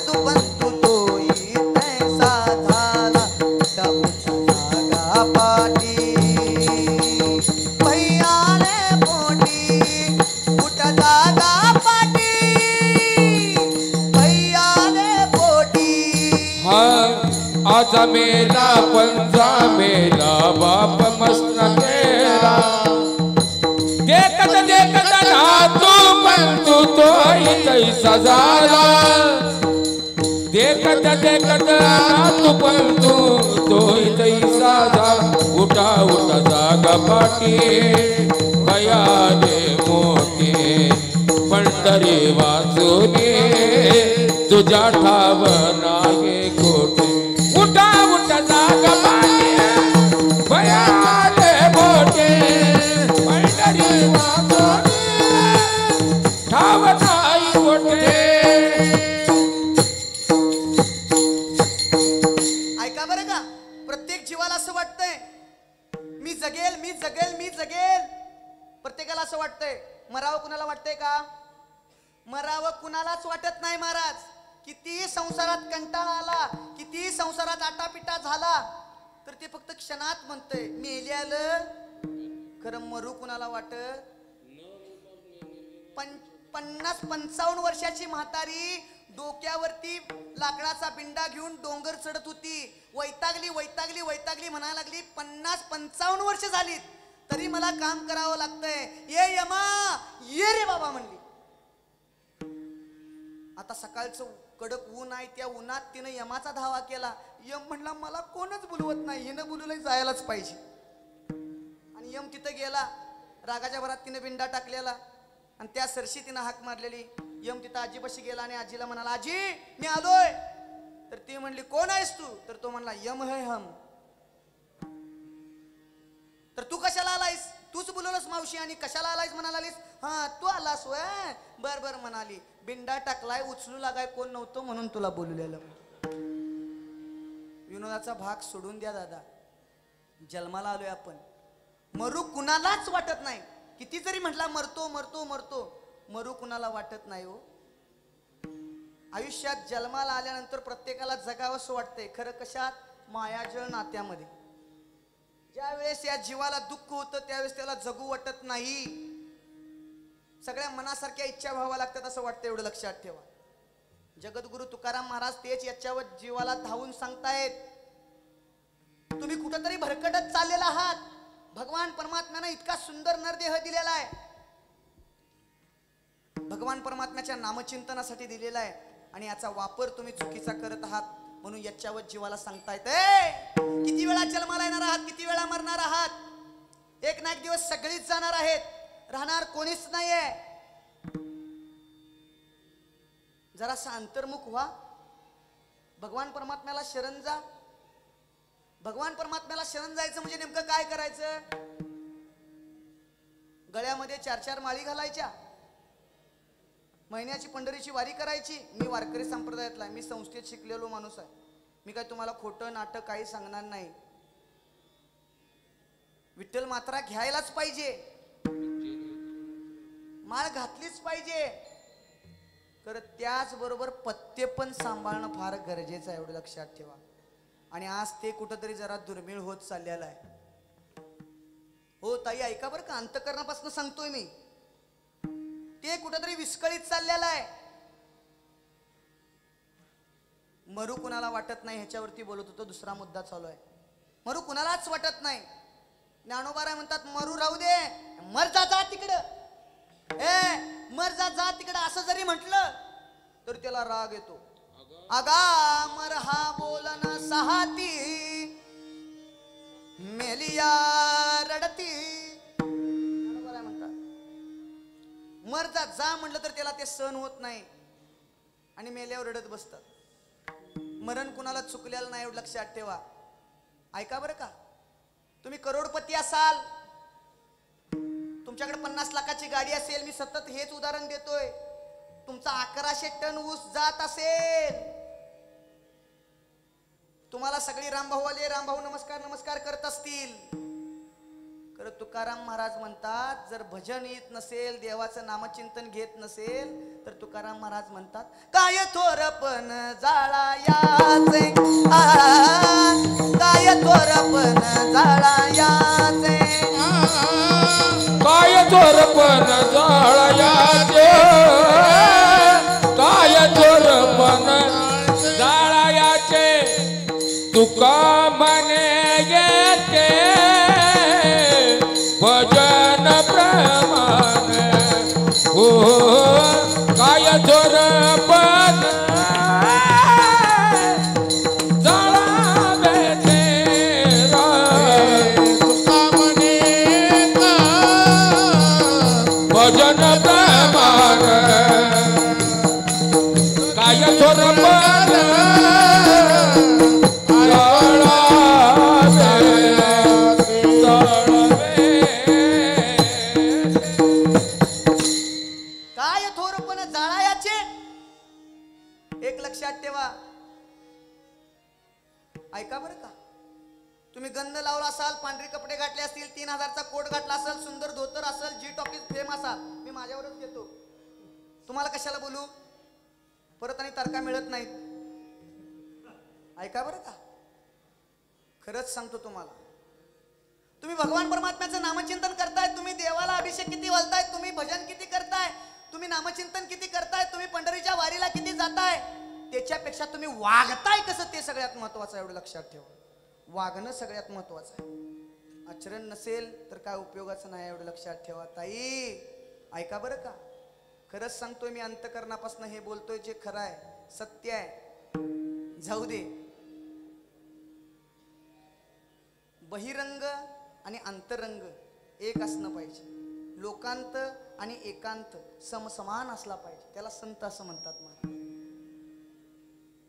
तू पंतू तोही तैसा झाला. जागा पाटी भैयाले पोटी कुठ जागा पाटी भैयाले पोटी. हा, आजा मेला पंजा मेला बाप मसना गेला. देखत देखत ना तू पंतू तोही तैसा झाला. देखत देखत ना तू पंतू तोही तैसा झाला. उठा उठा जागा पाठी भयाने मोठी पंढरी वाचूने तुझ्या ठाव नाही वाटतंय मी जगेल मी जगेल मी जगेल. प्रत्येकाला असं वाटतंय. मरावं कुणाला वाटतंय का? मरावं कुणालाच वाटत नाही महाराज. किती संसारात कंटाळा आला, किती संसारात आटापिटा झाला, तर ते फक्त क्षणात म्हणतंय मेल्यालं. खरं मरू कुणाला वाटत? 50-55 वर्षाची म्हातारी डोक्यावरती लाकडाचा बिंडा घेऊन डोंगर चढत होती. वैतागली वैतागली वैतागली म्हणायला लागली 50-55 वर्ष झालीत तरी मला काम करावं लागतंय. ये यमा ये रे बाबा म्हणली. आता सकाळचं कडक ऊन आहे, त्या उन्हात तिनं यमाचा धावा केला. यम म्हणला मला कोणच बोलवत नाही, हिनं बोलवलंय जायलाच पाहिजे. आणि यम तिथं गेला. रागाच्या भरात तिनं बिंडा टाकलेला आणि त्या सरशी तिनं हाक मारलेली. यम तिथं आजीपाशी गेला आणि आजीला म्हणाला आजी मी आलोय. तर ती म्हणली कोण आहेस तू? तर तो म्हणला यम है हम. तर तू कशाला आलायस? तूच बोलवलंस मावशी आणि कशाला आलायस म्हणालास? हा तू आलास वय बर बर म्हणाली. बिंडा टाकलाय उचलू लागाय कोण नव्हतं म्हणून तुला बोलवलेलं. विनोदाचा भाग सोडून द्या दादा. जन्माला आलोय आपण. मरू कुणालाच वाटत नाही. किती जरी म्हटला मरतो मरतो मरतो, मरू कुणाला वाटत नाही हो. आयुष्यात जन्माला आल्यानंतर प्रत्येकाला जगावंसं वाटतंय. खरं कशात? मायाजळ नात्यामध्ये. ज्या वेळेस या जीवाला दुःख होतं त्यावेळेस त्याला जगू वाटत नाही. सगळ्या मनासारख्या इच्छा व्हाव्या लागतात असं वाटतं. एवढं लक्षात ठेवा. जगद्गुरु तुकाराम महाराज तेच याच्यावर जीवाला धावून सांगतायत. तुम्ही कुठंतरी भरकटत चाललेला आहात. भगवान परमात्म्यानं इतका सुंदर नरदेह दिलेला आहे. भगवान परमात्म्याच्या नामचिंतनासाठी दिलेला आहे आणि याचा वापर तुम्ही चुकीचा करत आहात म्हणून याच्यावर जीवाला सांगतायत किती वेळा जन्माला येणार आहात, किती वेळा मरणार आहात. एक ना एक दिवस सगळीच जाणार आहेत. राहणार कोणीच नाहीये. जरासा अंतर्मुख व्हा. भगवान परमात्म्याला शरण जा. भगवान परमात्म्याला शरण जायचं म्हणजे नेमकं काय करायचं? गळ्यामध्ये 4-4 माळी घालायच्या, महिन्याची पंढरीची वारी करायची. मी वारकरी संप्रदायातला, मी संस्थेत शिकलेलो माणूस आहे. मी काय तुम्हाला खोटं नाटक काही सांगणार नाही. विठ्ठल मात्रा घ्यायलाच पाहिजे, माळ घातलीच पाहिजे. तर त्याचबरोबर पथ्य पण सांभाळणं फार गरजेचं आहे. एवढं लक्षात ठेवा. आणि आज ते कुठंतरी जरा दुर्मिळ होत चाललेलं आहे. हो ताई ऐका बरं का, अंतःकरणापासून सांगतोय मी. ते कुठंतरी विस्कळीत चाललेलं आहे. मरू कुणाला वाटत नाही ह्याच्यावरती बोलत होतो. दुसरा मुद्दा चालू आहे. मरू कुणालाच वाटत नाही. ज्ञानोबा म्हणतात मरू राहू दे, मर जा जा तिकडं. मर जा जा तिकडं असं जरी म्हटलं तर त्याला राग येतो. आगा मर हा बोलन सहाती मेलिया रडती. म्हणतात मर जा जा म्हटलं तर त्याला ते सहन होत नाही आणि मेल्यावर रडत बसतात. मरण कुणाला चुकलेलं नाही एवढं लक्षात ठेवा. ऐका बरं का, तुम्ही करोडपती असाल, तुमच्याकडे 50 लाखाची गाडी असेल, मी सतत हेच उदाहरण देतोय. तुमचा 1100 टन ऊस जात असेल, तुम्हाला सगळी रामभाऊ आले, रामभाऊ नमस्कार नमस्कार करत असतील. खरं तुकाराम महाराज म्हणतात जर भजन येत नसेल, देवाचं नामचिंतन घेत नसेल तर तुकाराम महाराज म्हणतात काय थोरपण जाळायाचे, काय थोरपण जाळायाचे, काय थोरपण जाळायाचे, काय थोरपण जाळायाचे. तुका म्हणे येते भजन प्रमाण हो, काय थोरपण जाळावे ते सांभाळ असाल, पांढरे कपडे घातले असतील, 3000चा कोट घातला असेल, सुंदर धोतर असेल, जी टॉकीज फेम असाल, मी माझ्यावरच घेतो. तुम्हाला कशाला बोलू? परत आणि तर्का मिळत नाहीत. ऐका बरं का, खरंच सांगतो तुम्हाला, तुम्ही भगवान परमात्म्याचं नामचिंतन करताय, तुम्ही देवाला अभिषेक किती वालताय, तुम्ही भजन किती करताय, तुम्ही नामचिंतन किती करताय, तुम्ही पंढरीच्या वारीला किती जाताय, त्याच्यापेक्षा तुम्ही वागताय कसं ते सगळ्यात महत्वाचं आहे. एवढं लक्षात ठेवा, वागणं सगळ्यात महत्वाचं आहे. आचरण नसेल तर काय उपयोगाचं नाही, एवढं लक्षात ठेवा. ताई ऐका बरं का, खरंच सांगतोय मी, अंतकरणापासून हे बोलतोय, जे खरं आहे, सत्य आहे. जाऊ दे, बहिरंग आणि अंतरंग एक असणं पाहिजे. लोकांत आणि एकांत समसमान असला पाहिजे. त्याला संत असं म्हणतात. महाराज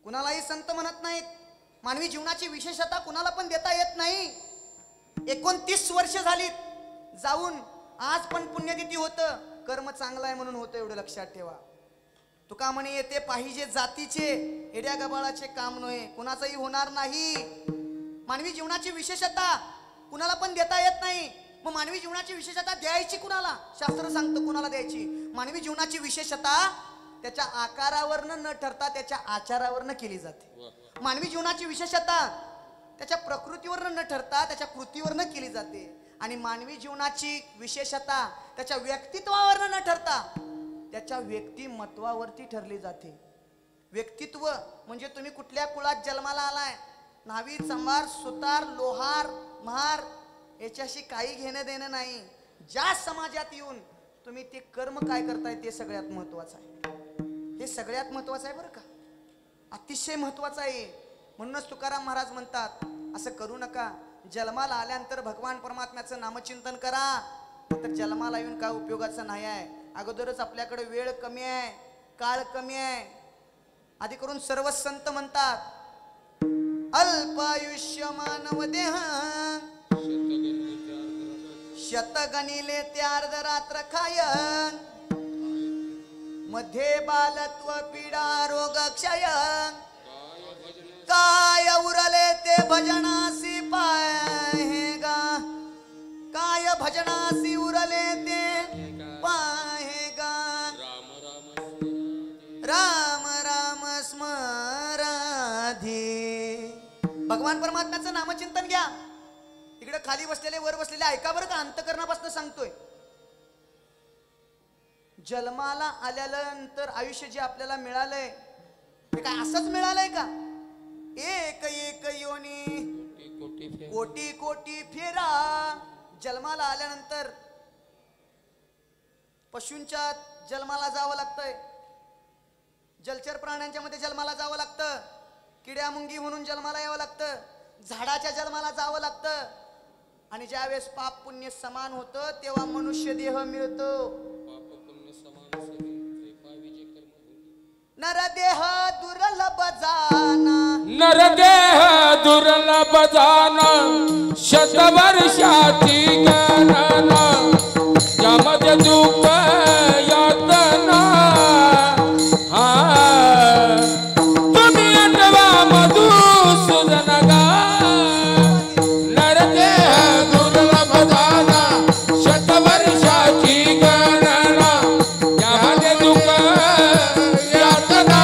कुणालाही संत म्हणत नाहीत. मानवी जीवनाची विशेषता कुणाला पण देता येत नाही. 29 वर्ष झालीत जाऊन, आज पण पुण्यतिथी होतं, कर्म चांगलं आहे म्हणून होतं, एवढं लक्षात ठेवा. तुका म्हणे येते पाहिजे जातीचे, एड्या गबाळाचे काम नव्हे, कुणाचंही होणार नाही. मानवी जीवनाची विशेषता कुणाला पण देता येत नाही. मग मानवी जीवनाची विशेषता द्यायची कुणाला? शास्त्र सांगतं कुणाला द्यायची. मानवी जीवनाची विशेषता त्याच्या आकारावरनं न ठरता त्याच्या आचारावरनं केली जाते. मानवी जीवनाची विशेषता त्याच्या प्रकृतीवरनं न ठरता त्याच्या कृतीवरनं केली जाते. आणि मानवी जीवनाची विशेषता त्याच्या व्यक्तित्वावरनं न ठरता त्याच्या व्यक्तिमत्वावरती ठरली जाते. व्यक्तित्व म्हणजे तुम्ही कुठल्या कुळात जन्माला आलाय, न्हावी, चंबार, सुतार, लोहार, महार, याच्याशी काही घेणं देणं नाही. ज्या समाजात येऊन तुम्ही ते कर्म काय करताय ते सगळ्यात महत्वाचं आहे. हे सगळ्यात महत्वाचं आहे बरं का, अतिशय महत्वाचं आहे. म्हणूनच तुकाराम महाराज म्हणतात, असं करू नका, जन्माला आल्यानंतर भगवान परमात्म्याचं नामचिंतन करा, तर जन्माला येऊन काय उपयोगाचं नाही आहे. अगोदरच आपल्याकडे वेळ कमी आहे, काळ कमी आहे. आधी करून सर्व संत म्हणतात, अल्पायुष्य मानव देह शतगणिले ते अर्धरात्र खायन, मध्ये बालत्व पीडा रोग क्षय, काय उरले ते भजनासी पाहेगा, काय भजनासी उरले ते पाहेगा. राम राम स्मराधी. भगवान परमात्म्याचं नामचिंतन घ्या. इकडे खाली बसलेले वर बसलेले ऐका बरं का, अंतकरणापासून सांगतोय. जन्माला आल्यानंतर आयुष्य जे आपल्याला मिळालंय ते काय असंच मिळालंय का? एक एक योनी कोटी कोटी फेरा. जन्माला आल्यानंतर पशूंच्या जन्माला जावं लागतंय, जलचर प्राण्यांच्या मध्ये जन्माला जावं लागतं, किड्या मुंगी म्हणून जन्माला यावं लागतं, झाडाच्या जन्माला जावं लागतं. आणि ज्यावेळेस पाप पुण्य समान होतं तेव्हा मनुष्य देह मिळतो. नरदेह दुर्लभ जाना, नरदेह दुर्लभ जाना, शतवर्षाची गणना, यामध्ये दुःख यातना. तुम्ही अटवा मधुसूदन गा. नरदेह दुर्लभ जाना, शतवर्षाची गणना, यामध्ये दुःख यातना.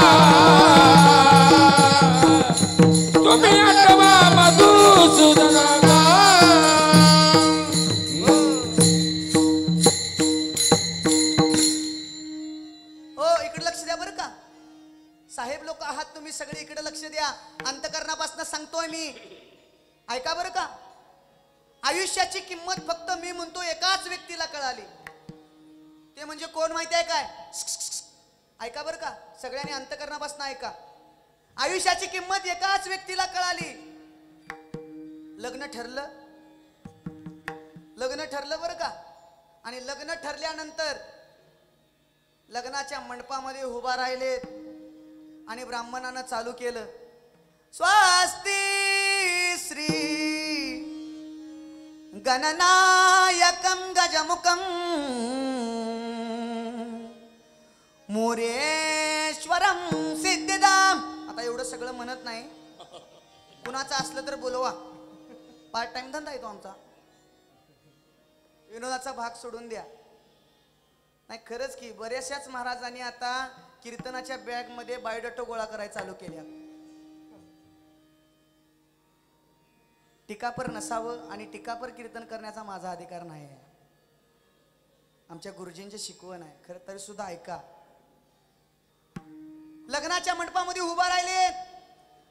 तुम्ही अटवा मधुसूदन गा. साहेब लोक आहात तुम्ही सगळे, इकडे लक्ष द्या. अंतकरणापासून सांगतोय मी, ऐका बरं का. आयुष्याची किंमत फक्त मी म्हणतो एकाच व्यक्तीला कळाली. ते म्हणजे कोण माहिती आहे काय? ऐका बरं का, सगळ्यांनी अंतकरणापासून ऐका. आयुष्याची किंमत एकाच व्यक्तीला कळाली. लग्न ठरलं, लग्न ठरलं बरं का. आणि लग्न ठरल्यानंतर लग्नाच्या मंडपामध्ये उभा राहिलेत आणि ब्राह्मणानं चालू केलं, स्वस्ती श्री गणनायकं गजमुखं मुरेश्वरं सिद्धिदाम. आता एवढं सगळं म्हणत नाही, कुणाचं असलं तर बोलवा. पार्ट टाइम धंदा आहे तो आमचा. विनोदाचा भाग सोडून द्या. नाही खरंच की बऱ्याचशाच महाराजांनी आता कीर्तनाच्या बॅग मध्ये बायोडेटा गोळा करायला चालू केल्या. टीकापर नसावं आणि टीकापर कीर्तन करण्याचा माझा अधिकार नाही आहे. आमच्या गुरुजींचे शिकवण आहे. खरं तरी सुद्धा ऐका. लग्नाच्या मंडपामध्ये उभा राहिले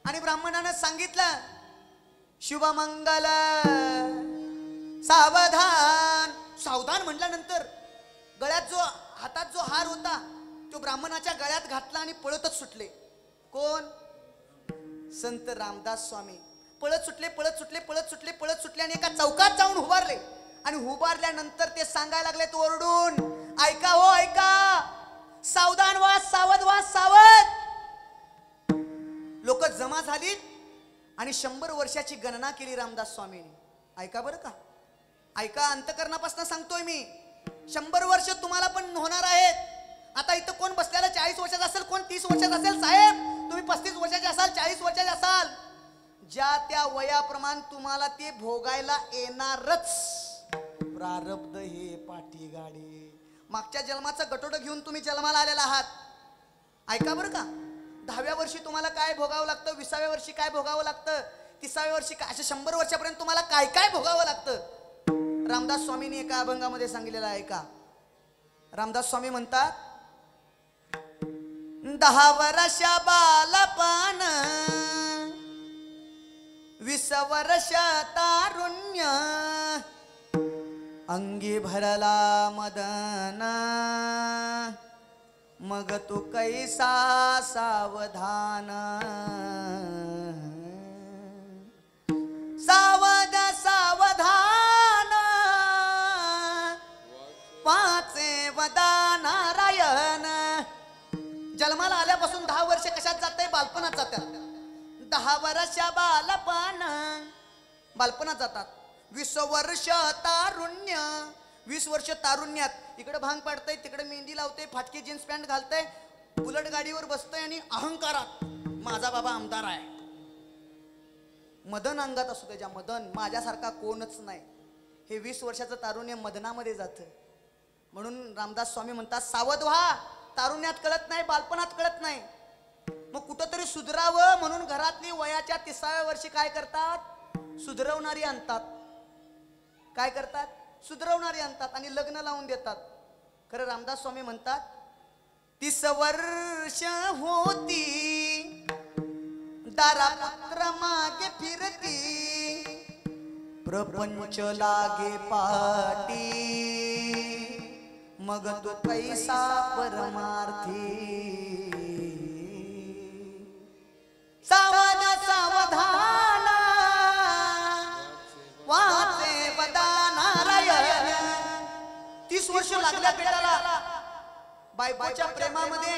आणि ब्राह्मणानं सांगितलं शुभमंगल सावधान. सावधान म्हटल्यानंतर गळ्यात जो हातात जो हार होता तो ब्राह्मणाच्या गळ्यात घातला आणि पळतच सुटले. कोण? संत रामदास स्वामी. पळत सुटले पळत सुटले पळत सुटले पळत सुटले आणि एका चौकात जाऊन उभारले. आणि उभारल्यानंतर ते सांगायला लागले ओरडून, ऐका हो ऐका, सावधान व्हा, सावध व्हा, सावध. लोक जमा झालीत आणि 100 वर्षाची गणना केली रामदास स्वामींनी. ऐका बरं का, ऐका, अंतकरणापासून सांगतोय मी. 100 वर्ष तुम्हाला पण होणार आहेत. आता इथं कोण बसलेला 40 वर्षाचा असेल, कोण 30 वर्षाचा असेल. साहेब तुम्ही 35 वर्षाचे असाल, 40 वर्षाचे असाल. ज्या त्या वयाप्रमाण तुम्हाला ते भोगायला येणारच. प्रारब्ध हे पाठी गाडी. मागच्या जन्माचं गटोडं घेऊन तुम्ही जन्माला आलेला आहात. ऐका बरं का, 10व्या वर्षी तुम्हाला काय भोगावं लागतं, 20व्या वर्षी काय भोगावं लागतं, 30व्या वर्षी काय, अशा 100 वर्षापर्यंत तुम्हाला काय काय भोगावं लागतं. रामदास स्वामींनी एका अभंगामध्ये सांगितलेलं आहे. का रामदास स्वामी म्हणतात, 10 वर्ष बालपण 20 वर्ष तारुण्य अंगी भरला मदन मग तू कैसा सावधान. सावध सावधान वाचे वदा नारायण. जन्माला आल्यापासून 10 वर्ष कशात जाते? बालपणात जातात. 10 वर्ष बालपण बालपणात जातात. 20 वर्ष तारुण्य 20 वर्ष तारुण्यात. इकडे भांग पाडतय, तिकडे मेहंदी लावते, फाटकी जीन्स पॅन्ट घालतय, बुलेट गाडीवर बसतय आणि अहंकारात माझा बाबा आमदार आहे. मदन अंगात असतो त्याच्या, मदन. माझ्यासारखा कोणच नाही. हे 20 वर्षाचं तारुण्य मदनामध्ये जातं. म्हणून रामदास स्वामी म्हणतात, सावध व्हा. तारुण्यात कळत नाही, बालपणात कळत नाही. मग कुठंतरी सुधरावं म्हणून घरातली वयाच्या 30व्या वर्षी काय करतात? सुधरवणारी आणतात. काय करतात? सुधरवणारी आणतात आणि लग्न लावून देतात. खरं रामदास स्वामी म्हणतात, 30 वर्ष होती दारापत्र मागे फिरती प्रपंच लागे पाटी मग तू कैसा परमार्थी. सावध सावधान वाचे वदा नारायण. 30 वर्ष लागल्या पेटाला बायकोच्या प्रेमामध्ये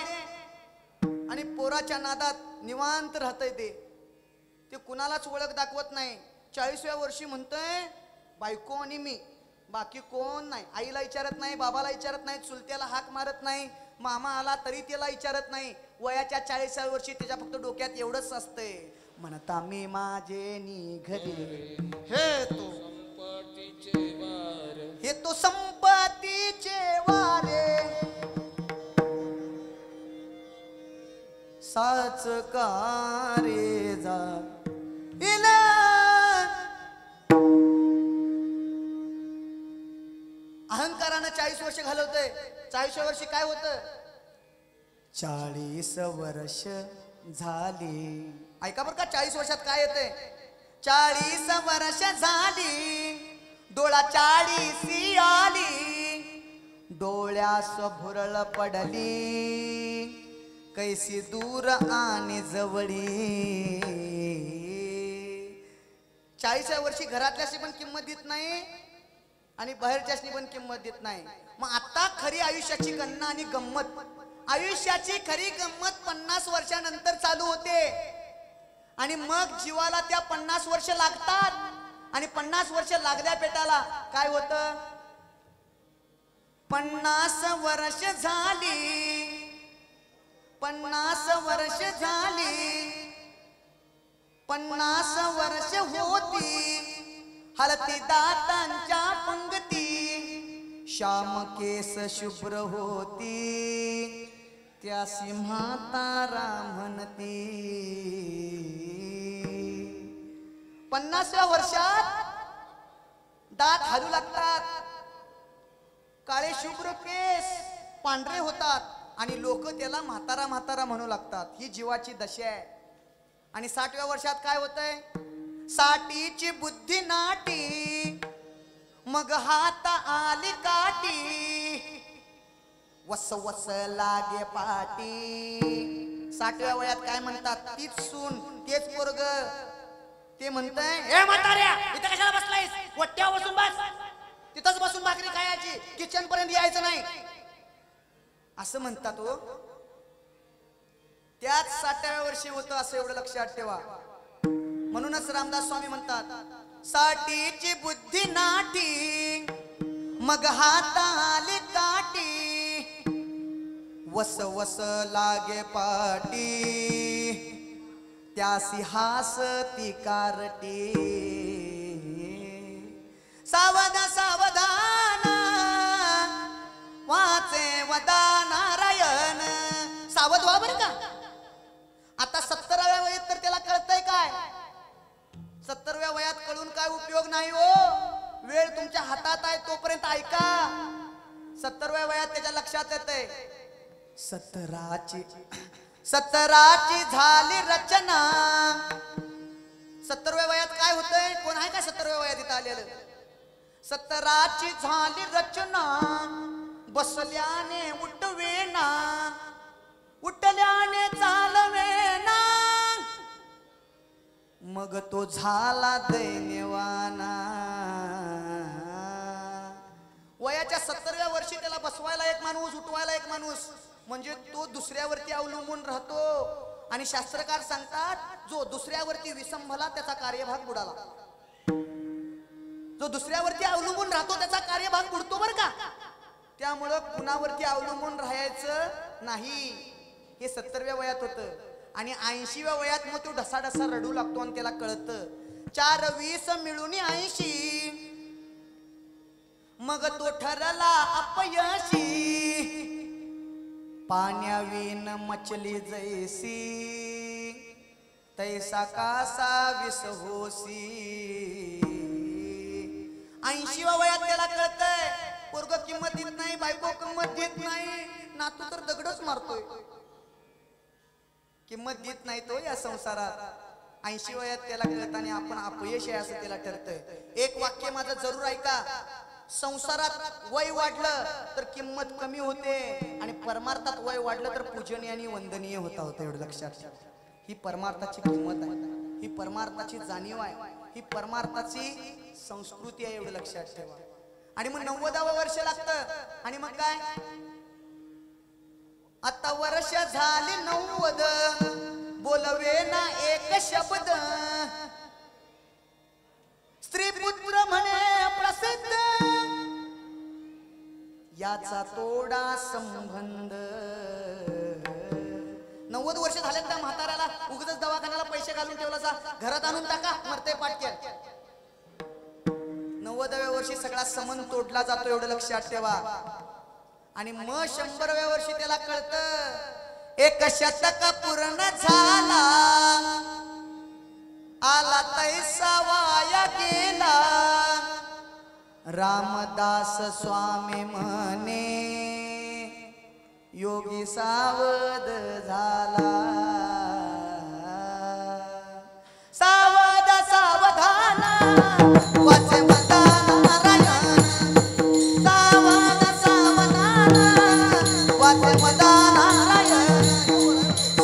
आणि पोराच्या नादात निवांत राहतय. ते कुणालाच ओळख दाखवत नाही. 40व्या वर्षी म्हणतोय बायको आणि मी, बाकी कोण नाही. आईला विचारत नाही, बाबाला विचारत नाही, चुलत्याला हाक मारत नाही, मामा आला तरी त्याला विचारत नाही. वयाच्या 40व्या वर्षी त्याच्या फक्त डोक्यात एवढंच असतंय, म्हणता मी माझे निघले हे तो संपत्तीचे वारे साच कारे जा. अहंकारानं 40 वर्ष घालवतंय. 40व्या वर्षी काय होतं? 40 वर्ष झाली. ऐका बरं का, 40 वर्षात काय येतंय? 40 वर्ष झाली डोळा 40 आली डोळ्यास भुरळ पडली कैसी दूर आणि जवळी. 40व्या वर्षी घरातल्याशी पण किंमत देत नाही आणि बाहेरच्याशी पण किंमत देत नाही. मग आता खरी आयुष्याची गणना आणि गंमत, आयुष्याची खरी गंमत 50 वर्षानंतर चालू होते. आणि मग जीवाला त्या 50 वर्ष लागतात आणि 50 वर्ष लागल्या पेटाला काय होतं? 50 वर्ष झाली 50 वर्ष झाली 50 वर्ष होती हलती दातांच्या पंगती, श्याम केस शुभ्र होती, त्या सिंहातारा म्हणती. 50व्या वर्षात दात हालू लागतात, काळे शुभ्र केस पांढरे होतात आणि लोक त्याला म्हातारा म्हातारा म्हणू लागतात. ही जीवाची दशा आहे. आणि 60व्या वर्षात काय होतंय? साठीची बुद्धी नाटी, मग हात आली काठी, वस वस लागे पाटी. 60व्या वयात काय म्हणतात? तीच सून तेच पोरग ते म्हणतंय, ए म्हाताऱ्या इथं कशाला बसलायस? वट्ट्यावर बसून बस, तिथंच बसून भाकरी खायची, किचन पर्यंत यायचं नाही असं म्हणतात. हो, त्याच 60व्या वर्षी होतं असं एवढं लक्षात ठेवा. म्हणूनच रामदास स्वामी म्हणतात, साठीची बुद्धी नाटी, मग हात आली काठी, वस वस लागे पाटी, त्यासी हासती कारटी. सावध सावधान वाचे वदा नारायण. सावध व्हा बरं का. आता 70व्या वयात तर त्याला कळतंय काय? 70व्या वयात कळून काय उपयोग नाही हो. वेळ तुमच्या हातात आहे तोपर्यंत ऐका. 70व्या वयात त्याच्या लक्षात येतंय, 17ची झाली रचना. 70व्या वयात काय होतंय? कोण आहे का 70व्या वयात इथं आलेलं? 17ची झाली रचना, बसल्याने उठवेना, उठल्याने चालवेना, मग तो झाला दैन्यवाना. वयाच्या 70व्या वर्षी त्याला बसवायला एक माणूस, उठवायला एक माणूस, म्हणजे तो दुसऱ्यावरती अवलंबून राहतो. आणि शास्त्रकार सांगतात, जो दुसऱ्यावरती विसंभला त्याचा कार्यभाग बुडाला. जो दुसऱ्यावरती अवलंबून राहतो त्याचा कार्यभाग बुडतो बरं का. त्यामुळं कुणावरती अवलंबून राहायचं नाही. हे 70व्या वयात होतं. आणि 80व्या वयात मग तो ढसा ढसा रडू लागतो आणि त्याला कळतं 4-20 मिळून 80, मग तो ठरला अपयशी, पाण्यावीन मचली जैसी, तैसा कासा विस होसी. 80व्या वयात त्याला कळतंय, पोरग किंमत देत नाही, बायको किंमत देत नाही, नातू तर दगडच मारतोय, किंमत देत नाही तो या संसारात. 80 वयात त्याला कळत आणि आपण अपयश आहे असं त्याला ठरतंय. एक वाक्य माझं जरूर ऐका, संसारात वय वाढलं तर किंमत कमी होते आणि परमार्थात वय वाढलं तर पूजनीय आणि वंदनीय होतं. एवढं लक्षात ठेवा. ही परमार्थाची किंमत आहे, ही परमार्थाची जाणीव आहे, ही परमार्थाची संस्कृती आहे. एवढं लक्षात ठेवा. आणि मग 90वं वर्ष लागतं आणि मग काय? आता वर्ष झाली 90, बोलवे ना एक शब्द, स्त्री पुत्र म्हणे प्रसिद्ध, याचा तोडा संबंध. 90 वर्ष झाले त्या म्हाताऱ्याला उगाच दवाखान्याला पैसे घालून ठेवला, जा घरात आणून टाका, मरते पाटक्यात. 90व्या वर्षी सगळा संबंध तोडला जातो. एवढं लक्षात ठेवा. आणि मग 100व्या वर्षी त्याला कळतं 1 शतक पूर्ण झाला, आला तैसा वाया गेला. रामदास स्वामी म्हणे योगी सावध झाला. सावध सावधान वाचे म्हणता नारायण, सावध सावधान वाचे म्हणता नारायण.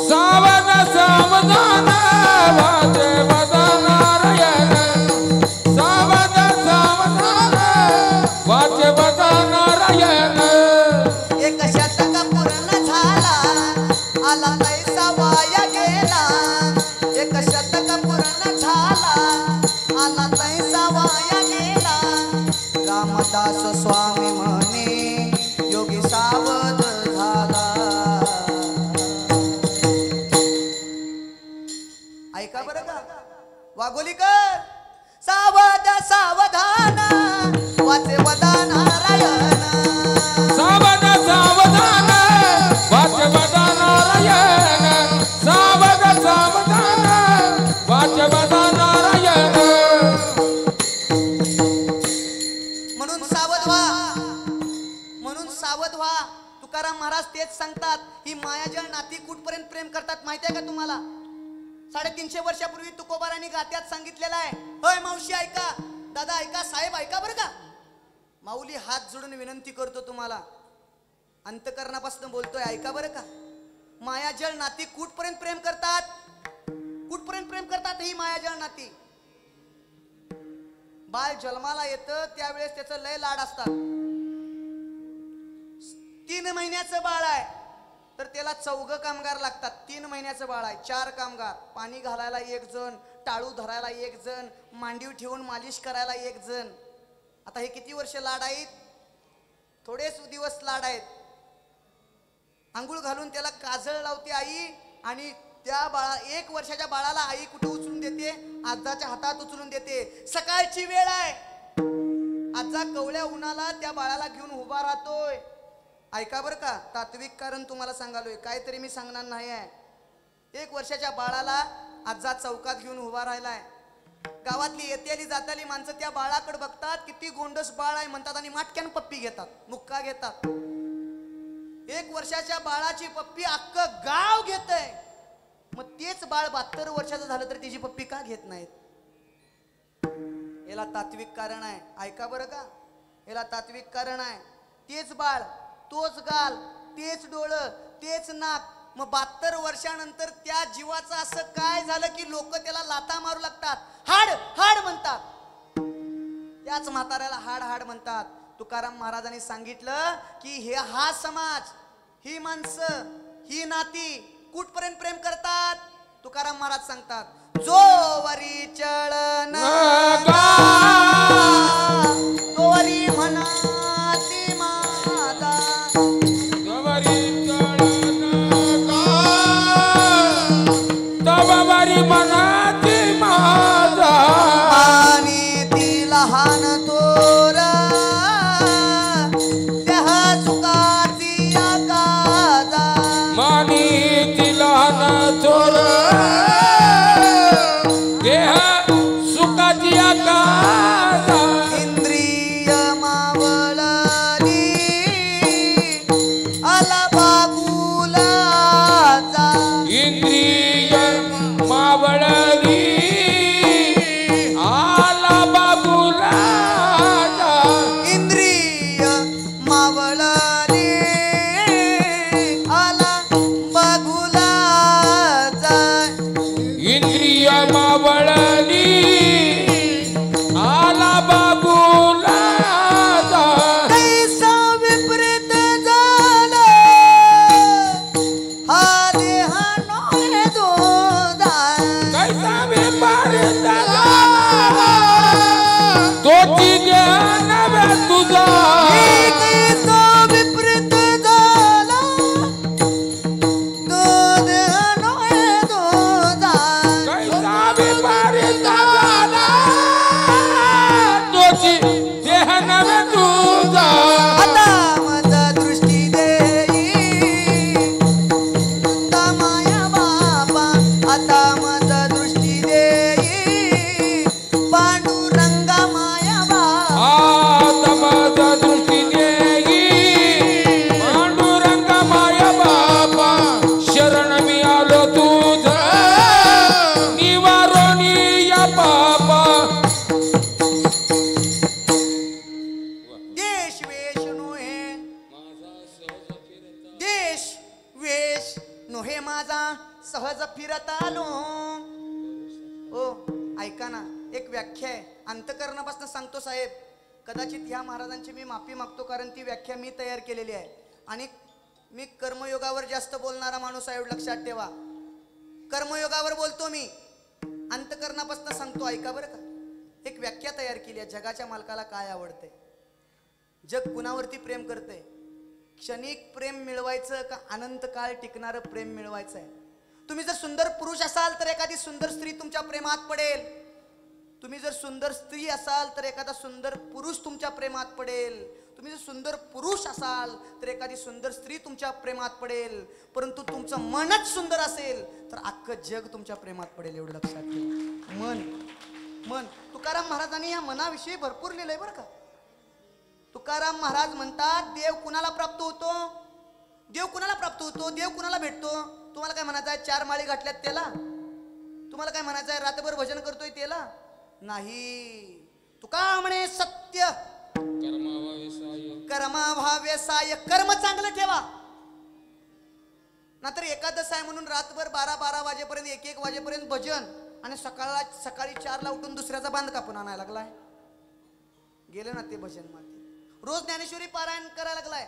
सावध सावधान वाचे म्हणता नारायण, सावध सावधान वाचे म्हणता नारायण. 1 शतक पूर्ण झाला, आला तैसा वाया गेला. 1 शतक पूर्ण झाला, आला तैसा वाया गेला. रामदास स्वामी म्हणे योगी सावध झाला. ऐका बरं का वाघोलीकर, सावध सावधान सावध व्हा. तुकाराम महाराज तेच सांगतात. ही मायाजळ नाती कुठपर्यंत प्रेम करतात माहिती आहे का तुम्हाला? 350 वर्षापूर्वी तुकोबारांनी गात्यात सांगितलेलं आहे. होय मावशी ऐका, दादा ऐका, साहेब ऐका बरं का. माऊली हात जोडून विनंती करतो तुम्हाला, अंतकरणापासून बोलतोय, ऐका बरं का. मायाजळ नाती कुठपर्यंत प्रेम करतात? कुठपर्यंत प्रेम करतात ही मायाजळ नाती? बाळ जन्माला येतं त्यावेळेस त्याचं लय लाड असतात. 3 महिन्याचं बाळ आहे तर त्याला 4 कामगार लागतात. 3 महिन्याचं बाळ आहे, 4 कामगार, पाणी घालायला 1 जण, टाळू धरायला 1 जण, मांडीव ठेवून मालिश करायला 1 जण. आता हे किती वर्ष लाड आहेत? थोडेच दिवस लाड आहेत. आंघोळ घालून त्याला काजळ लावते आई, आणि त्या बाळा 1 वर्षाच्या बाळाला आई कुठे उचलून देते? आजाच्या हातात उचलून देते. सकाळची वेळ आहे, आजा कवळ्या उन्हाला त्या बाळाला घेऊन उभा राहतोय. ऐका बरं का, तात्विक कारण तुम्हाला सांगालोय, काहीतरी मी सांगणार नाही आहे. 1 वर्षाच्या बाळाला आजा चौकात घेऊन उभा राहिलाय. गावातली येतेली जाताली माणसं त्या बाळाकडे बघतात, किती गोंडस बाळ आहे म्हणतात, आणि माटक्यान पप्पी घेतात, मुक्का घेतात. 1 वर्षाच्या बाळाची पप्पी अख्खं गाव घेतय. मग तेच बाळ 72 वर्षाचं झालं तर तिची पप्पी का घेत नाहीत? याला तात्विक कारण आहे. ऐका बरं का, याला तात्विक कारण आहे. तेच बाळ, तोच गाल, तेच डोळं, तेच नाक. मग 72 वर्षानंतर त्या जीवाचं असं काय झालं की लोक त्याला लाथा मारू लागतात, हाड हाड म्हणतात. त्याच म्हाताऱ्याला हाड हाड म्हणतात. तुकाराम महाराजांनी सांगितलं की हा समाज, ही माणसं, ही नाती कुठपर्यंत प्रेम करतात? तुकाराम महाराज सांगतात, जोवरी चळन तोवरी म्हणाती माझा. तवरी मनाती माझा. आणि ती लहान थोर त्या सुखाची गाजा. मानी तिला न थोर देह सुखाची आकाशा. इंद्रिय मावळली आला बागुलाचा. इंद्रिय मावळली आला बाबूला. इंद्रिय मावळली आला बागुलाचा. इंद्रिय मावळली आला बाबूला. कैसा विपरीत झाला हा देह नोहे दोधा. कैसा व्यापार झाला तोची ज्ञान तुझा. कैसा विपरीत झाला तो देह नोहे दोधा. कैसा व्यापार झाला तोची देह नव्हे तुझा. आता माझा दृष्टी देई नंदा माया बाबा. आता माझा दृष्टी देई पांडुरंगा माया बाबा. आता माझा दृष्टी देई पांडुरंग माया बाबा. शरण मी आलो तुझ निवारोनी या बाबा. देश वेश नोहे, देश वेश नोहे माझा सहज फिरत आलो. ओ ऐका ना, एक व्याख्या आहे, अंतकरणापासून सांगतो साहेब. कदाचित ह्या महाराजांची मी माफी मागतो, कारण ती व्याख्या मी तयार केलेली आहे. आणि मी कर्मयोगावर जास्त बोलणारा माणूस आहे, एवढं लक्षात ठेवा. कर्मयोगावर बोलतो मी, अंतकरणापासून सांगतो, ऐका बरं का. एक व्याख्या तयार केली आहे, जगाच्या मालकाला काय आवडते, जग कुणावरती प्रेम करते, क्षणिक प्रेम मिळवायचं का अनंत काळ टिकणारं प्रेम मिळवायचं आहे. तुम्ही जर सुंदर पुरुष असाल तर एखादी सुंदर स्त्री तुमच्या प्रेमात पडेल. तुम्ही जर सुंदर स्त्री असाल तर एखादा सुंदर पुरुष तुमच्या प्रेमात पडेल. तुम्ही जर सुंदर पुरुष असाल तर एखादी सुंदर स्त्री तुमच्या प्रेमात पडेल. परंतु तुमचं मनच सुंदर असेल तर अख्खं जग तुमच्या प्रेमात पडेल, एवढं लक्षात ठेवा. मन, मन. तुकाराम महाराजांनी या मनाविषयी भरपूर लिहिलंय बरं का. तुकाराम महाराज म्हणतात देव कुणाला प्राप्त होतो, देव कुणाला प्राप्त होतो, देव कुणाला भेटतो. तुम्हाला काय म्हणायचं आहे, 4 माळी घातल्यात त्याला? तुम्हाला काय म्हणायचं आहे, रातभर भजन करतोय त्याला? नाही. तुका म्हणे सत्य कर्माभावे साय, कर्म चांगलं ठेवा. नाहीतर एकादश आहे म्हणून रातभर 12 वाजेपर्यंत 1 वाजेपर्यंत भजन आणि सकाळी 4ला उठून दुसऱ्याचा बांध कापून आणायला लागलाय. गेले ना ते भजन मध्ये. रोज ज्ञानेश्वरी पारायण करायला लागलाय,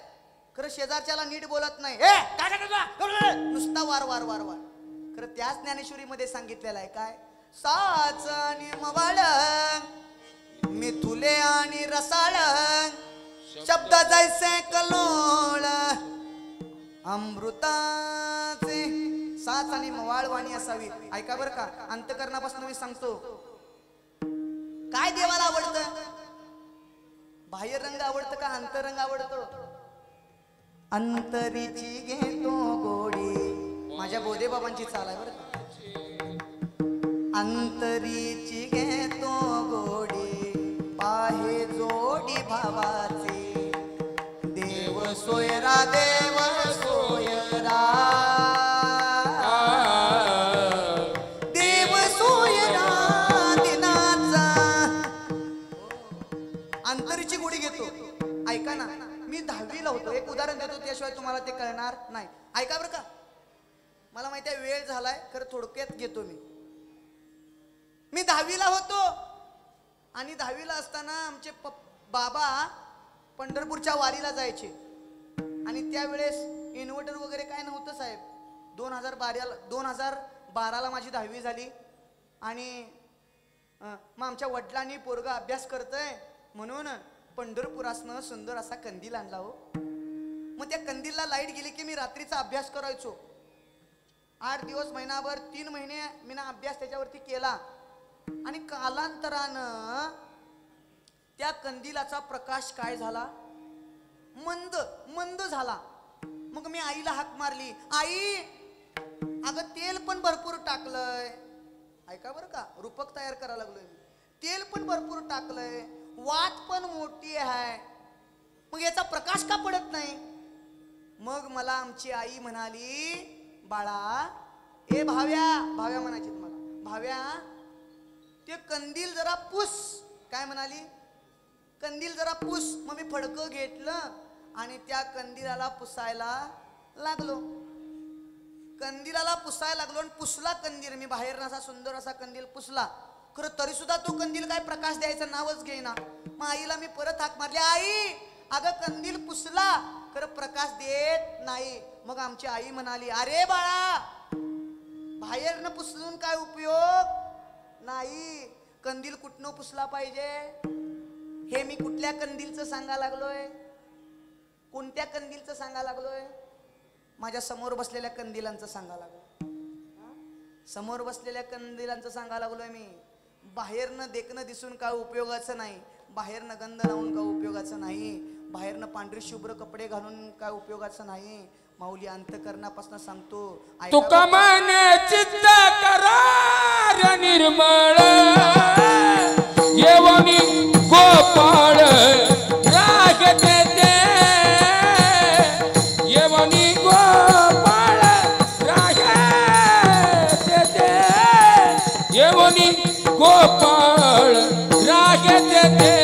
खरं शेजारच्याला नीट बोलत नाही. नुसता वार वार वार वार. खरं त्याच ज्ञानेश्वरी मध्ये सांगितलेलं आहे काय, साच आणि मवाळ मिथुले आणि रसाळ शब्द जैसे कलोळ अमृताचे. साच आणि मवाळ वाणी असावी. ऐका बरं का, अंतकरणापासून मी सांगतो काय देवाला आवडतं. बाह्य रंग आवडतं का अंतरंग आवडतो? अंतरीची घेतो गोडी. माझ्या बोधे बाबांची चाल आहे बरं का. अंतरीची घेतो गोडी पाहे जोडी भावाचे. देव सोयरा देव सोयरा देव सोयरा दिनाचा. अंतरीची गोडी घेतो. ऐका ना, मी 10वीला होतो. एक उदाहरण देतो, त्याशिवाय तुम्हाला ते कळणार नाही. ऐका बरं का. मला माहिती आहे वेळ झालाय, खरं थोडक्यात घेतो मी 10वीला होतो. आणि 10वीला असताना आमचे बाबा पंढरपूरच्या वारीला जायचे. आणि त्यावेळेस इन्व्हर्टर वगैरे काय नव्हतं साहेब. 2012ला माझी 10वी झाली. आणि मग आमच्या वडिलांनी पोरगा अभ्यास करतय म्हणून पंढरपुरासनं सुंदर असा कंदील आणला हो. मग त्या कंदीलला लाईट गेली की मी रात्रीचा अभ्यास करायचो. 8 दिवस, महिनाभर, 3 महिने मी ना अभ्यास त्याच्यावरती केला. आणि कालांतरानं त्या कंदिलाचा प्रकाश काय झाला, मंद झाला. मग मी आईला हाक मारली, आई अगं तेल पण भरपूर टाकलंय. ऐका बरं का, रूपक तयार करायला लागलोय मी. तेल पण भरपूर टाकलंय, वात पण मोठी आहे, मग याचा प्रकाश का पडत नाही? मग मला आमची आई म्हणाली, बाळा ए भाव्या म्हणायची मला, भाव्या ते कंदील जरा पुस. काय म्हणाली? कंदील जरा पुस. मग मी फडकं घेतलं आणि त्या कंदिलाला पुसायला लागलो. कंदिलाला पुसायला लागलो आणि पुसला कंदील मी. बाहेर असा सुंदर असा कंदील पुसला. खरं तरी सुद्धा तो कंदील काय प्रकाश द्यायचं नावच घेईना. मग आईला मी परत हाक मारली, आई अगं कंदील पुसला खरं प्रकाश देत नाही. मग आमची आई म्हणाली, अरे बाळा बाहेरनं पुसून काय उपयोग नाही, कंदील कुठनं पुसला पाहिजे. हे मी कुठल्या कंदीलचं सांगा लागलोय, कोणत्या कंदीलचं सांगा लागलोय? माझ्या समोर बसलेल्या कंदिलांचं सांगा लागलोय. समोर बसलेल्या कंदिलांचं सांगा लागलोय मी. बाहेरनं देखणं दिसून काय उपयोगाचं नाही, बाहेरनं गंध लावून काय उपयोगाचं नाही, बाहेरनं पांढरी शुभ्र कपडे घालून काय उपयोगाचं नाही. माऊली अंतकरणापासून सांगतो, तुका मन चित्त करार निर्मळ येवनी गोपाळ राग देते. येवनी गोपाळ राग देते. येवनी गोपाळ राग देते.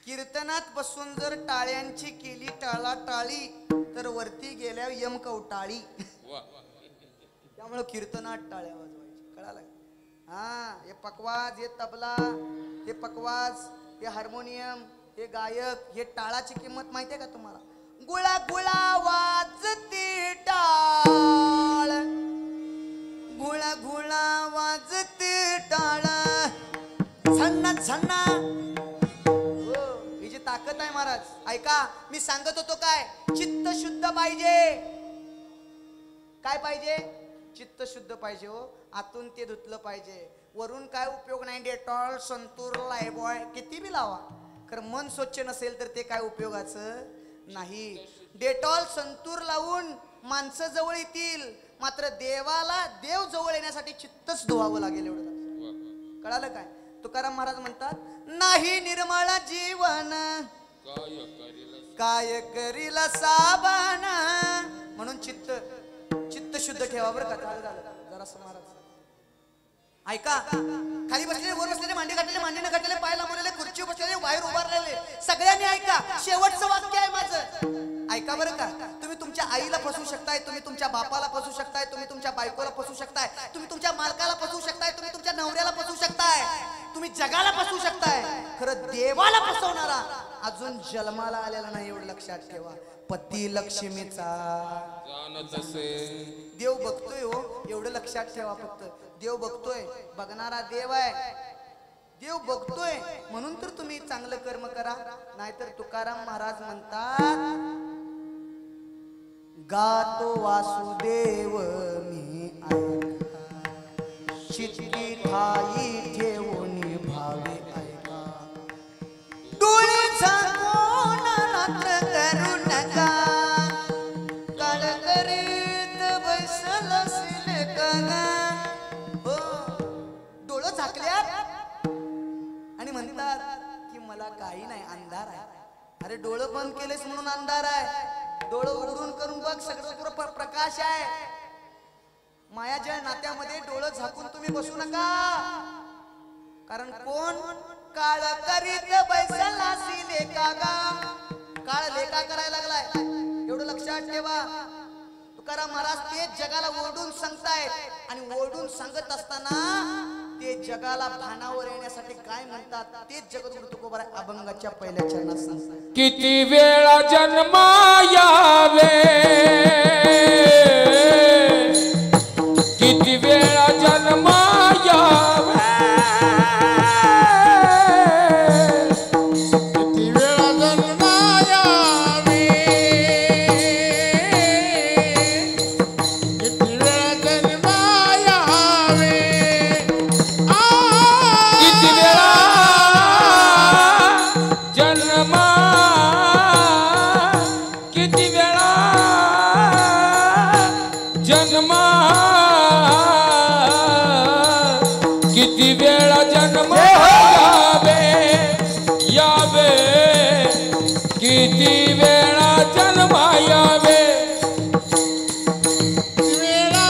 कीर्तनात बसून जर टाळ्यांची केली टाळाटाळी तर वरती गेल्यावर यम कवटाळी. त्यामुळे कीर्तनात टाळ्या वाजवायची. कळालं? हा, हे पकवाज, हे तबला, हे पकवाज, हे हार्मोनियम, हे गायक, हे टाळाची किंमत माहितीये का तुम्हाला? गुळा गुळा वाजती टाळ, गुळा गुळा वाजती टाळ, झन्ना झन्ना. हिची ताकद सांगत आहे महाराज. ऐका, मी सांगत होतो काय, चित्त शुद्ध पाहिजे. काय पाहिजे? चित्त शुद्ध पाहिजे हो. आतून ते धुतलं पाहिजे. वरून काय उपयोग नाही. डेटॉल, संतूर, लायबॉय किती बी लावा, खरं मन स्वच्छ नसेल तर ते काय उपयोगाचं नाही. डेटॉल, संतूर लावून माणसं जवळ येतील, मात्र देवाला देव जवळ येण्यासाठी चित्तच धुवावं लागेल. एवढं कळालं काय? तुकाराम महाराज म्हणतात, नाही निर्मळ जीवन काय करील साबण. म्हणून चित्त शुद्ध ठेवा बरं का. जरा महाराज ऐका, खाली बसलेले, वर बसलेले, मांडी घातलेले, मांडी न घातलेले, पाय लांबलेले, खुर्ची बसलेले, बाहेर उभारलेले, सगळ्यांनी ऐका. शेवटचं वाक्य आहे माझं, ऐका बरं का. तुम्ही तुमच्या आईला फसवू शकताय, तुम्ही तुमच्या बापाला फसवू शकताय, तुम्ही तुमच्या बायकोला फसवू शकताय, तुम्ही तुमच्या मालकाला फसवू शकताय, तुम्ही तुमच्या नवऱ्याला फसवू शकताय, तुम्ही जगाला फसवू शकताय, खरं देवाला फसवणारा अजून जन्माला आलेला नाही. एवढं लक्षात ठेवा. पती लक्ष्मीचा देव बघतोय हो. एवढं लक्षात ठेवा. फक्त देव बघतोय, बघणारा देव आहे. देव बघतोय म्हणून तर तुम्ही चांगलं कर्म करा. नाहीतर तुकाराम महाराज म्हणतात, गातो वासुदेव मी ऐका, चित्ती ठाई ठेवून भावे ऐका, डोळे झाकून रात्र करू नका, काळ करीत बैसल असेल का. हो, डोळं झाकल्यात आणि म्हणतात की मला काही नाही, अंधार आहे. अरे डोळं बंद केलेस म्हणून अंधार आहे. डोळं उघडून करून बघ, सगळं प्रकाश आहे. मायाजय नात्यामध्ये डोळं झाकून तुम्ही बसू नका. कारण कोण काळ करीत बैसला सी लेका गा. काळ लेका करायला लागलाय. एवढं लक्षात ठेवा. तुकाराम महाराज तेच जगाला ओरडून सांगतायत आणि ओरडून सांगत असताना ते जगाला भानावर येण्यासाठी काय म्हणतात तेच जगद्गुरु तुकोबाराय अभंगाच्या पहिल्या चरणात सांगतात. किती वेळा जन्मा यावे, किती वेळा जन्मा यावे, किती वेळा जन्मा यावे, किती वेळा जन्मा यावे, किती वेळा जन्मा, किती वेळा जन्मा, किती वेळा जन्म यावे, यावे, किती वेळा जन्म यावे, वेळा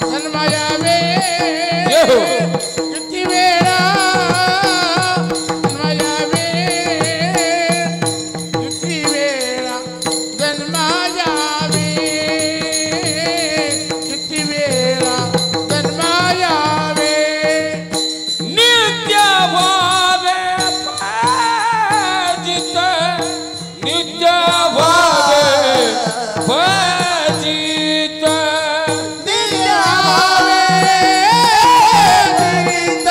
जन्म यावे, किती वेळा जन्म यावे, किती वेळा जन्म यावे, किती वेळा जन्म यावे, नित्य व्हावे पाजित, नित्य व्हावे पाजित, नित्य व्हावे पाजित,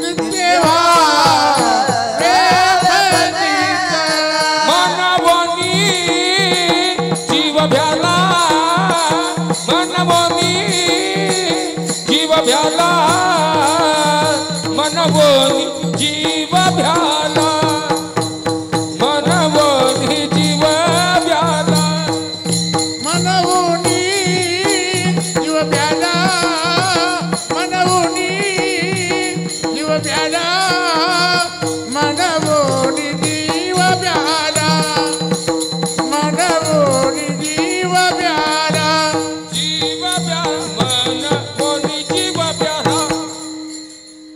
नित्य व्हावे पाजित, मनवनी जीव भ्याला, मनवनी जीव भ्याला, मनवनी जीव भ्याला, मनवनी जीव भ्याला, मनवनी जीव भ्याला, मनवनी जीव भ्याला, मनवनी जीव भ्याला, मनवनी जीव भ्याला, जीव भ्याला, मनवनी जीव भ्याला.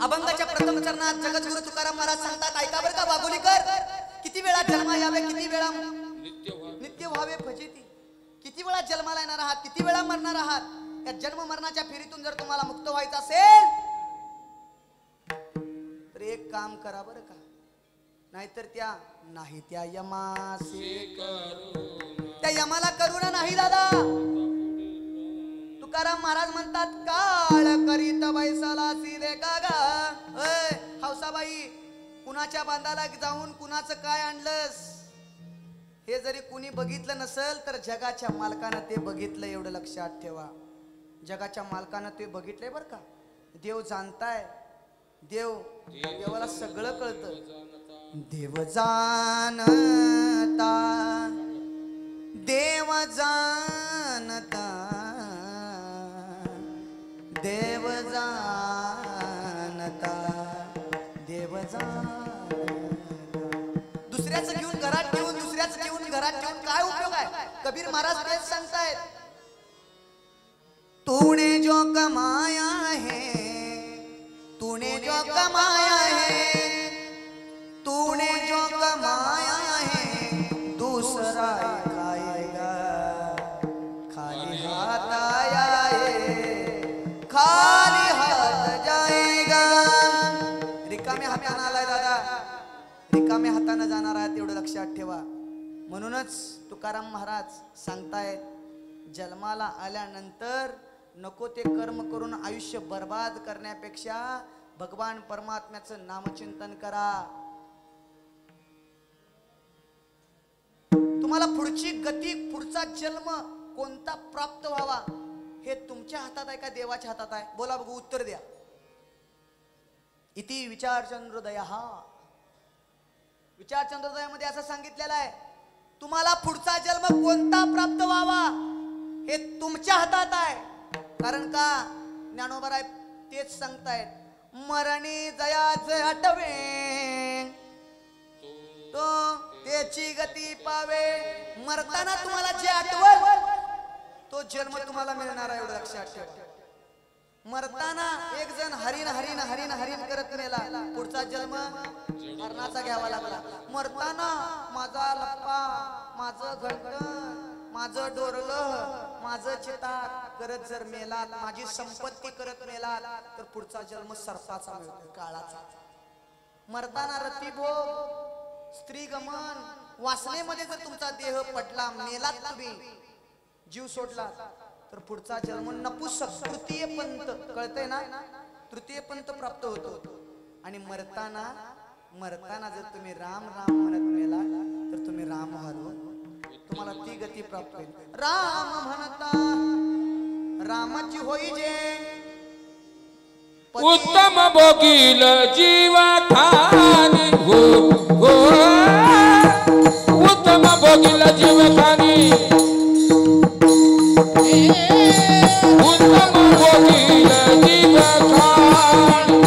अभंगाच्या प्रथम चरणात जगद्गुरु तुकाराम महाराज सांगतात, ऐका बरं का वाघोलीकर, किती वेळा जन्मा यावे, किती वेळा नित्य व्हावे फजिती. किती वेळा जन्माला येणार आहात, किती वेळा मरणार आहात. या जन्म मरणाच्या फेरीतून जर तुम्हाला मुक्त व्हायचं असेल तर एक काम करा बरं का. नाहीतर त्या नाही त्या यमासे त्या यमाला करुणा नाही दादा. तुकाराम महाराज म्हणतात, काळ करीत बैसला सिले का गा. हौसाबाई कुणाच्या बांधाला जाऊन कुणाचं काय आणलंस हे जरी कुणी बघितलं नसेल तर जगाच्या मालकानं ते बघितलं, एवढं लक्षात ठेवा. जगाच्या मालकानं ते बघितलंय बरं का. देव जाणताय, देवाला सगळं कळतं. देव जाणता, देव जाणता, देव जाणता, देव जाणता. दुसऱ्याचं घेऊन घरात ठेवून, दुसऱ्याचं घेऊन घरात ठेवून काय उपयोग आहे? कबीर महाराज तेच सांगतायत. तूने जो कमाया है, तूने जो कमाया है, तूने जो कमाया है, दूसरा खाएगा, खाली हाथ आया है, खाली हाथ जाएगा. रिकाम्या हाताने आलाय दादा, रिकाम्या हाताने जाणार आहे, तेवढं लक्षात ठेवा. म्हणूनच तुकाराम महाराज सांगतायत, जन्माला आल्यानंतर नको ते कर्म करून आयुष्य बर्बाद करण्यापेक्षा भगवान परमात्म्याचं नामचिंतन करा. तुम्हाला पुढची गती, पुढचा जन्म कोणता प्राप्त व्हावा हे तुमच्या हातात आहे का देवाच्या हातात आहे? बोला बघू, उत्तर द्या. इति विचारचंद्रोदय. हा विचारचंद्रोदयामध्ये असं सांगितलेलं आहे, तुम्हाला पुढचा जन्म कोणता प्राप्त व्हावा हे तुमच्या हातात आहे. कारण का ज्ञानोबराय तेच सांगतायत, मरणी जयाच हटवे तो त्याची गती पावे. मरताना तुम्हाला जे आठवल तो जन्म तुम्हाला मिळणार आहे, एवढं लक्षात ठेवा. मरताना एक जण हरिण हरिण हरिण हरिण करत मेला, पुढचा जन्म मरणाचा घ्यावा लागला. मरताना माझा लप्पा, माझं घरटण, माझं डोरलं, माझं चितार करत जर मेला, माझी संपत्ती करत मेला, तर पुढचा जन्म सर्पाचा मिळतो, काळाचा. मरताना रतिभोग, स्त्री गमन, वासनेमध्ये जर तुमचा देह पडला, मेलात तुम्ही, जीव सोडला, तर पुढचा जन्म नपुसक, तृतीय पंथ, कळतंय ना, तृतीय पंथ प्राप्त होतो. आणि मरताना जर तुम्ही राम राम म्हणत मेला तर तुम्ही राम व्हाल, तुम्हाला ती गती प्राप्त होईल. राम म्हणता रामाची होई जे उत्तम भोगील जीवा ठाणी हो हो, उत्तम भोगील जीव ठाणी, उत्तम भोगील जीव ठाणी,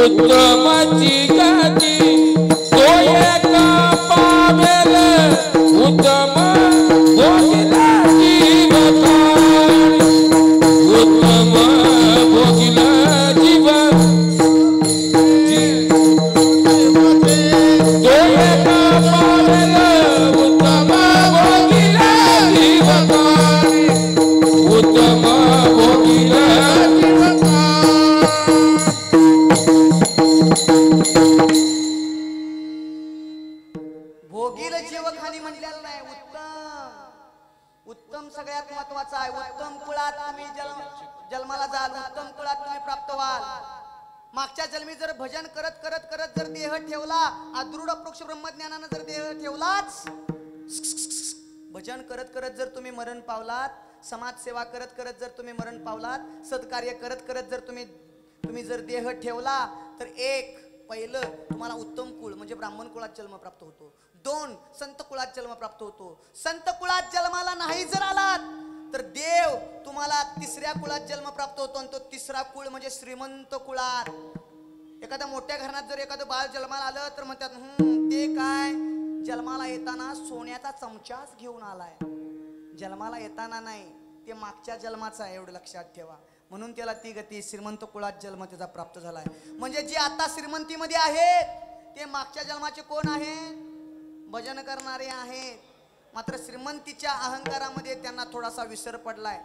उत्तमाची गती तो एक पावेल, उत्तम भोगील जीव ठाणी, उत्तम भोगील जीव तो एक पावेल, उत्तम भोगील जीव ठाणी, उत्तम भोगील जीव भोगील जीवखानी म्हणलेलं नाही, उत्तम सगळ्यात महत्वाचा आहे. उत्तम कुळात तुम्ही जन्माला जाल, उत्तम कुळात तुम्ही प्राप्त व्हाल. मागच्या जन्मी जर भजन करत करत करत जर देह ठेवला, अदृढ अप्रोक्ष ब्रह्मज्ञानानं जर देह ठेवलाच, भजन करत करत जर तुम्ही मरण पावलात, समाजसेवा करत करत जर तुम्ही मरण पावलात, सत्कार्य करत करत जर तुम्ही जर देह ठेवला, तर एक पहिलं तुम्हाला उत्तम कुळ म्हणजे ब्राह्मण कुळात जन्म प्राप्त होतो. 2 संत कुळात जन्म प्राप्त होतो. संत कुळात जन्माला नाही जर आलात तर देव तुम्हाला 3ऱ्या कुळात जन्म प्राप्त होतो, आणि तो 3रा कुळ म्हणजे श्रीमंत कुळात. एखाद्या मोठ्या घरात जर एखादं बाळ जन्माला आलं तर म्हणतात, ते काय जन्माला येताना सोन्याचा चमचाच घेऊन आलाय, जन्माला येताना नाही, ते मागच्या जन्माचा आहे, एवढं लक्षात ठेवा. म्हणून त्याला ती गती श्रीमंत कुळात जन्म त्याचा प्राप्त झालाय. म्हणजे जे आता श्रीमंतीमध्ये आहेत ते मागच्या जन्माचे कोण आहेत? भजन करणारे आहेत. मात्र श्रीमंतीच्या अहंकारामध्ये त्यांना थोडासा विसर पडलाय.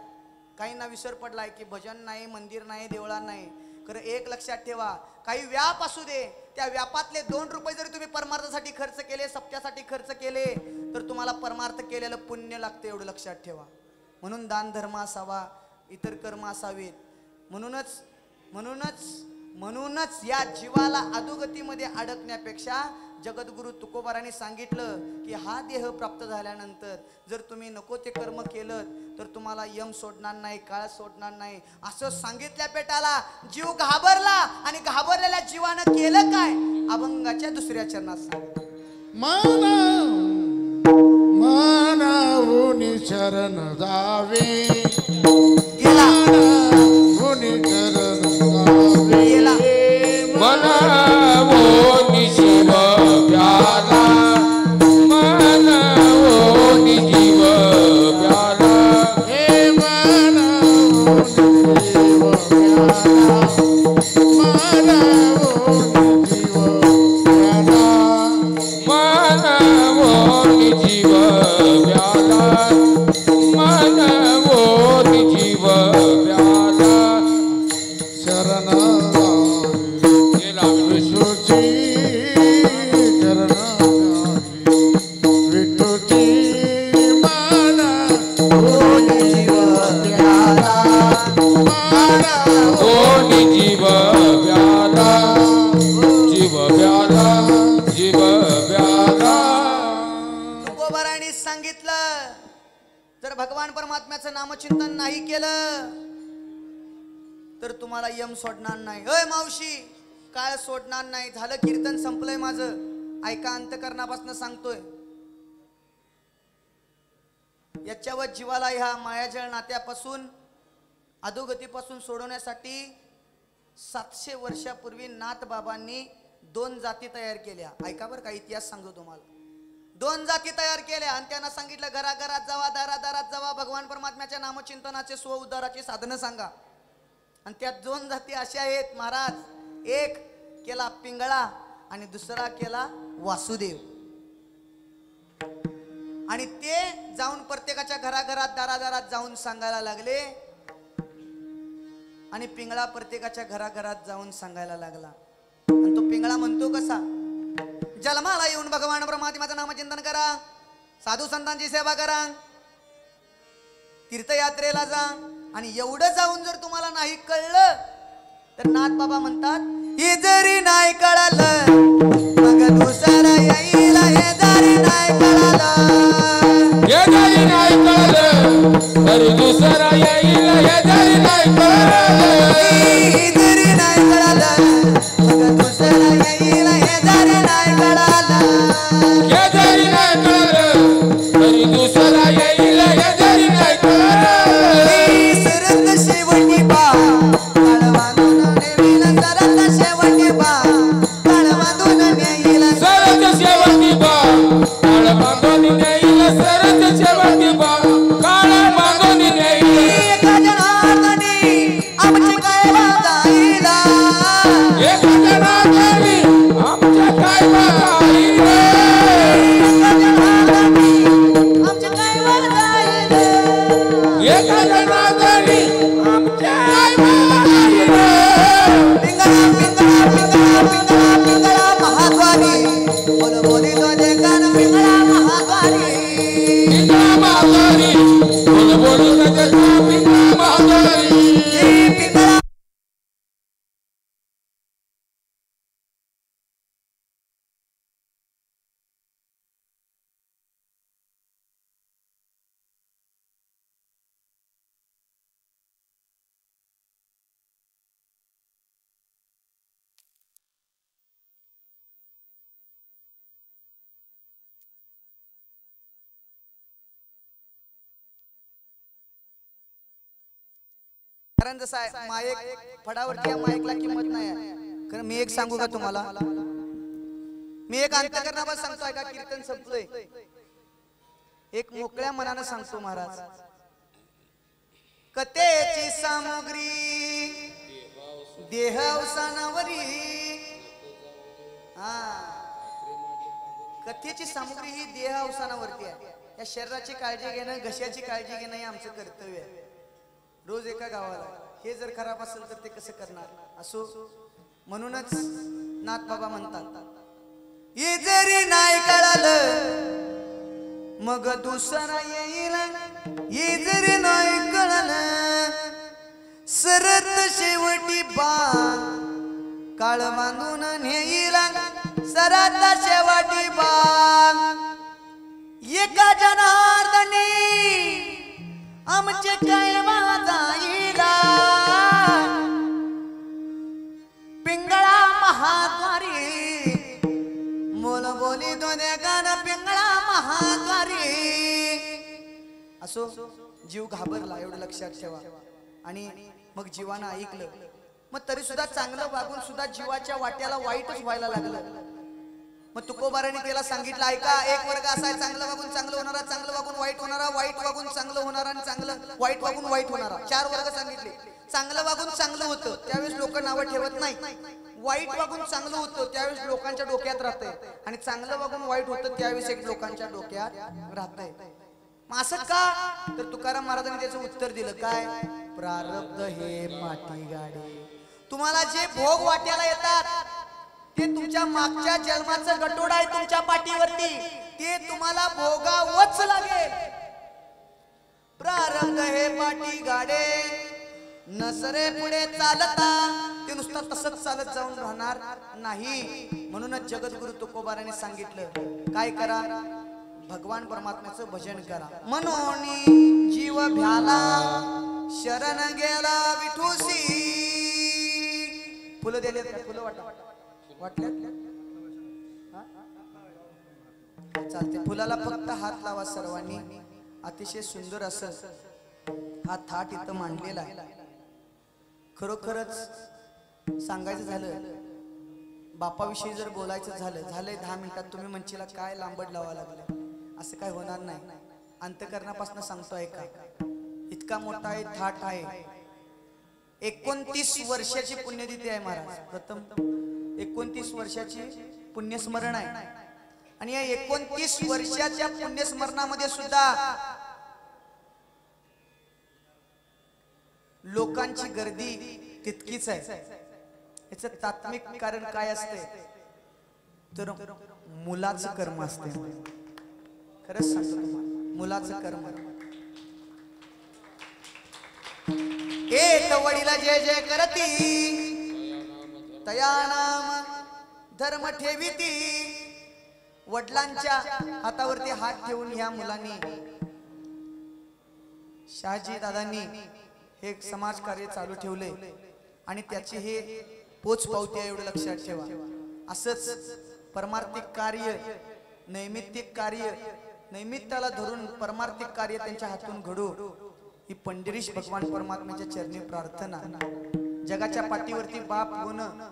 काहींना विसर पडलाय की भजन नाही, मंदिर नाही, देवळा नाही. खरं एक लक्षात ठेवा, काही व्याप असू दे, त्या व्यापातले 2 रुपये जरी तुम्ही परमार्थासाठी खर्च केले, सप्त्यासाठी खर्च केले, तर तुम्हाला परमार्थ केलेलं पुण्य लागतं, एवढं लक्षात ठेवा. म्हणून दान धर्म असावा, इतर कर्म असावेत. म्हणूनच म्हणूनच म्हणूनच या जीवाला अधोगतीमध्ये अडकण्यापेक्षा जगद्गुरु तुकोबारांनी सांगितलं की हा देह प्राप्त झाल्यानंतर जर तुम्ही नको ते कर्म केलं तर तुम्हाला यम सोडणार नाही, काळ सोडणार नाही असं सांगितल्या पेटाला जीव घाबरला. आणि घाबरलेल्या जीवानं केलं काय? अभंगाच्या दुसऱ्या चरणात सांग. मानवनी शरण जावे गेला शरण जावे गेला मनावोनी जीव प्याला मनावोनी जीव प्याला हे मनावोनी जीव प्याला मनावोनी जीव प्याला मनवोनी जीव प्याला शरण विष्णुची शरण विष्णुची मनवोनी जीव प्याला मनवोनी जीव प्याला जीव प्याला जीव प्याला. तुकोबारांनी सांगितलं जर भगवान परमात्म्याचं नामचिंतन नाही केलं तर तुम्हाला यम सोडणार नाही. अय मावशी, काळ सोडणार नाही. झालं कीर्तन संपलंय माझं, ऐका अंतकरणापासून सांगतोय. याच्यावर जीवाला ह्या मायाजळ नात्यापासून अधोगतीपासून सोडवण्यासाठी 700 वर्षापूर्वी नाथबाबांनी 2 जाती तयार केल्या. ऐका बरं का, इतिहास सांगतो तुम्हाला. 2 जाती तयार केल्या आणि त्यांना सांगितलं घराघरात जावा, दारादारात जावा, भगवान परमात्म्याच्या नामचिंतनाचे स्व उद्धाराची साधनं सांगा. आणि त्या 2 जाती अशा आहेत महाराज, एक केला पिंगळा आणि दुसरा केला वासुदेव. आणि ते जाऊन प्रत्येकाच्या घराघरात दारादारात जाऊन सांगायला लागले. आणि पिंगळा प्रत्येकाच्या घराघरात जाऊन सांगायला लागला. आणि तो पिंगळा म्हणतो कसा? जन्माला येऊन भगवान परमात्म्याचं नामचिंतन करा, साधू संतांची सेवा करा, तीर्थयात्रेला जा. आणि एवढं जाऊन जर तुम्हाला नाही कळलं तर नाथ बाबा म्हणतात हे जरी नाही कळालं मग दुसरा येईल. हे जरी नाही कळालं हे जरी नाही कळलं तरी दुसरा येईल. हे जरी नाही कळलं हे जरी नाही कळालं मग दुसरा येईल. हे जरी नाही कळालं हे जरी नाही कळलं तरी दुसरा येईल. हे जरी नाही कळलं सरत शेवटी बा काळ बांधून नेईल. सरत शेवटी बा काळ बांधून नेईल. सरत शेवटी बा काळ बांधून नेईल. सरत शेवटी बा काळ बांधून नेईल. एका जनार्दनी आमचे काय जाईल. एका जनार्दनी आमच्या काय बाईल. एका जनार्दनी आमचे काय जाईल. एका जनार्दनी आमच्या काय बाईल. पिंगळा पिंगळा पिंगळा पिंगळा पिंगळा महाद्वारी बोल बोली तो देकान पिंगळा महाद्वारी. पिंगळा महाद्वारी बोल बोल जगता पिंगळा महाद्वारी. पिंगळा कारण जसं आहे माईक फडावरती माईकला किंमत नाही आहे. कारण मी एक सांगू का तुम्हाला, मी एक अंतकरणावर सांगतोय का कीर्तन संपलंय. एक मोकळ्या मनानं सांगतो महाराज. कथेची सामग्री देह अवसानावरी. हा, कथेची सामग्री ही देह अवसानावरती आहे. या शरीराची काळजी घेणं, घशाची काळजी घेणं हे आमचं कर्तव्य आहे. रोज एका गावाला हे जर खराब असेल तर ते कसं करणार असो. म्हणूनच नाथ बाबा म्हणतात हे जरी नाही कळालं मग दुसरा येईल. हे जरी नाही कळालं सरत शेवटी बाण काळ बांधून नेईला सरत शेवटी बाण एका जनार्दनी आमचे काय जाईला पिंगळा महाद्वारी मोल बोली दोन्ही गाण पिंगळा महाद्वारी असो जीव घाबरला एवढं लक्षात ठेवा आणि मग जीवानं ऐकलं मग तरी सुद्धा चांगलं वागून सुद्धा जीवाच्या वाट्याला वाईटच व्हायला लागलं मग तुकोबाराने त्याला सांगितलं ऐका एक वर्ग असा आहे चांगलं वागून चांगलं होणारा चांगलं वागून वाईट होणारा वाईट वागून चांगलं होणारा आणि चांगलं वाईट वागून वाईट होणारा 4 वर्ग सांगितले चांगलं वागून चांगलं होतं त्यावेळेस लोक नावं ठेवत नाही वाईट वागून चांगलं होतं त्यावेळेस लोकांच्या डोक्यात राहतंय आणि चांगलं वागून वाईट होतं त्यावेळेस एक लोकांच्या डोक्यात राहतंय मग असं का तर तुकाराम महाराजांनी त्याचं उत्तर दिलं काय प्रारब्ध हे माटी गाडी तुम्हाला जे भोग वाट्याला येतात ते तुमच्या मागच्या जन्माचं गटोड आहे तुमच्या पाठीवरती ते तुम्हाला भोगावंच लागेल प्रारब्ध हे पाठी गाडे नसरे पुढे चालता ते नुसतं तसंच चालत जाऊन राहणार नाही म्हणूनच जगद्गुरु तुकोबाराने सांगितलं काय करा भगवान परमात्म्याचं भजन करा म्हणून जीव भ्याला शरण गेला विठूसी फुलं दिले फुलं वाटल्या चालते फुलाला फक्त हात लावा सर्वांनी अतिशय सुंदर असं हा थाट इथं मांडलेला आहे खरोखरच सांगायचं झालं बापाविषयी जर बोलायचं झालंय 10 मिनिटात तुम्ही म्हणशीला काय लांबड लावा लागलं असं काय होणार नाही अंतकरणापासून सांगतोय का इतका मोठा आहे थाट आहे 29 वर्षाची पुण्यतिथी आहे महाराज प्रथम 29 वर्षाची पुण्यस्मरण आहे आणि या 29 वर्षाच्या पुण्यस्मरणामध्ये सुद्धा लोकांची गर्दी तितकीच आहे याचं तात्मिक कारण काय असते तर मुलाचं कर्म असते खरंच सांगतो तुम्हाला मुलाचं कर्म एक वडीला जय जय करती तया नाम धर्म ठेविती वडिलांच्या हातावरती हात ठेवून ह्या मुलांनी शहाजी दादांनी हे समाज कार्य चालू ठेवले आणि त्याची हे पोच पावती आहे एवढं लक्षात ठेवा असंच परमार्थिक कार्य नैमित्तिक कार्य नैमित्ताला धरून परमार्थिक कार्य त्यांच्या हातून घडो ही पंढरीश भगवान परमात्म्याच्या चरणी प्रार्थना जगाच्या पाठीवरती बाप होणं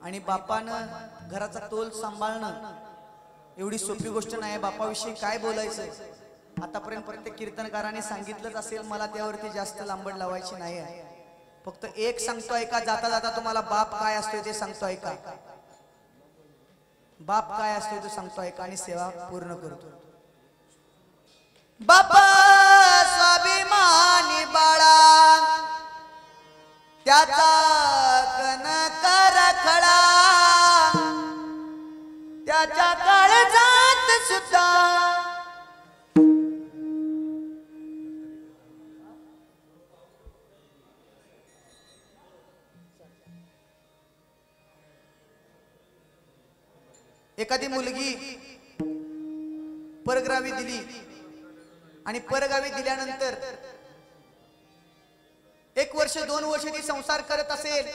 आणि बापानं घराचा तोल सांभाळणं एवढी सोपी गोष्ट नाही बापाविषयी काय बोलायचं आतापर्यंत प्रत्येक कीर्तनकाराने सांगितलंच असेल मला त्यावरती जास्त लांबड लावायची नाही आहे फक्त एक सांगतो ऐका जाता जाता तुम्हाला बाप काय असतोय ते सांगतो ऐका बाप काय असतोय ते सांगतो ऐका आणि सेवा पूर्ण करतो बापा स्वाभिमानी बाळा त्याचा कनक रखडा त्याच्या काळजात सुद्धा एखादी मुलगी परगावी दिली आणि परगावी दिल्यानंतर 1 वर्ष 2 वर्ष ती संसार करत असेल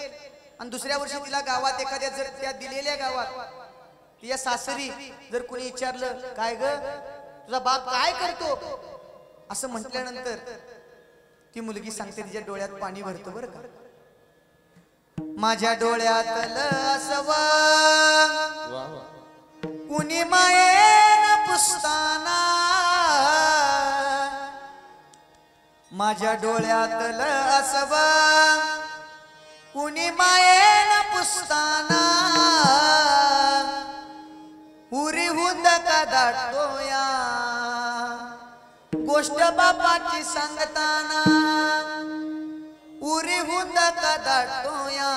आणि दुसऱ्या वर्षी तिला गावात एखाद्या जर त्या दिलेल्या गावात तिच्या सासरी जर कोणी विचारलं काय ग तुझा बाप काय करतो असं म्हटल्यानंतर ती मुलगी सांगते तिच्या डोळ्यात पाणी भरतं बरं का माझ्या डोळ्यातलं असवा कुणी मायेन पुसताना माझ्या डोळ्यातलं असवा कुणी मायेन पुसताना उरी हुंद का दाटतोया गोष्ट बापाची सांगताना उरी हुंद का दाटतोया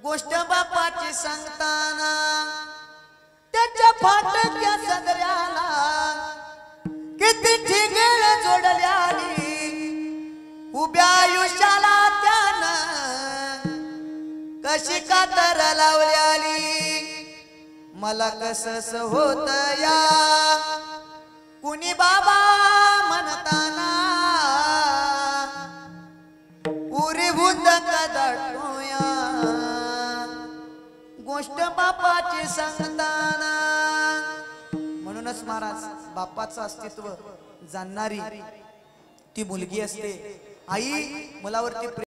गोष्ट बापाची सांगताना त्याच्या फाटक्या सदऱ्याला किती ठिगळ जोडल्याली उभ्या आयुष्याला त्यानं कशी कातर लावल्याली मला कसस होत या कुणी बाबा म्हणताना पुरी भूत कदटोया गोष्ट बापाची सांगताना म्हणूनच महाराज बापाचं अस्तित्व जाणणारी ती मुलगी असते आई मुलावरती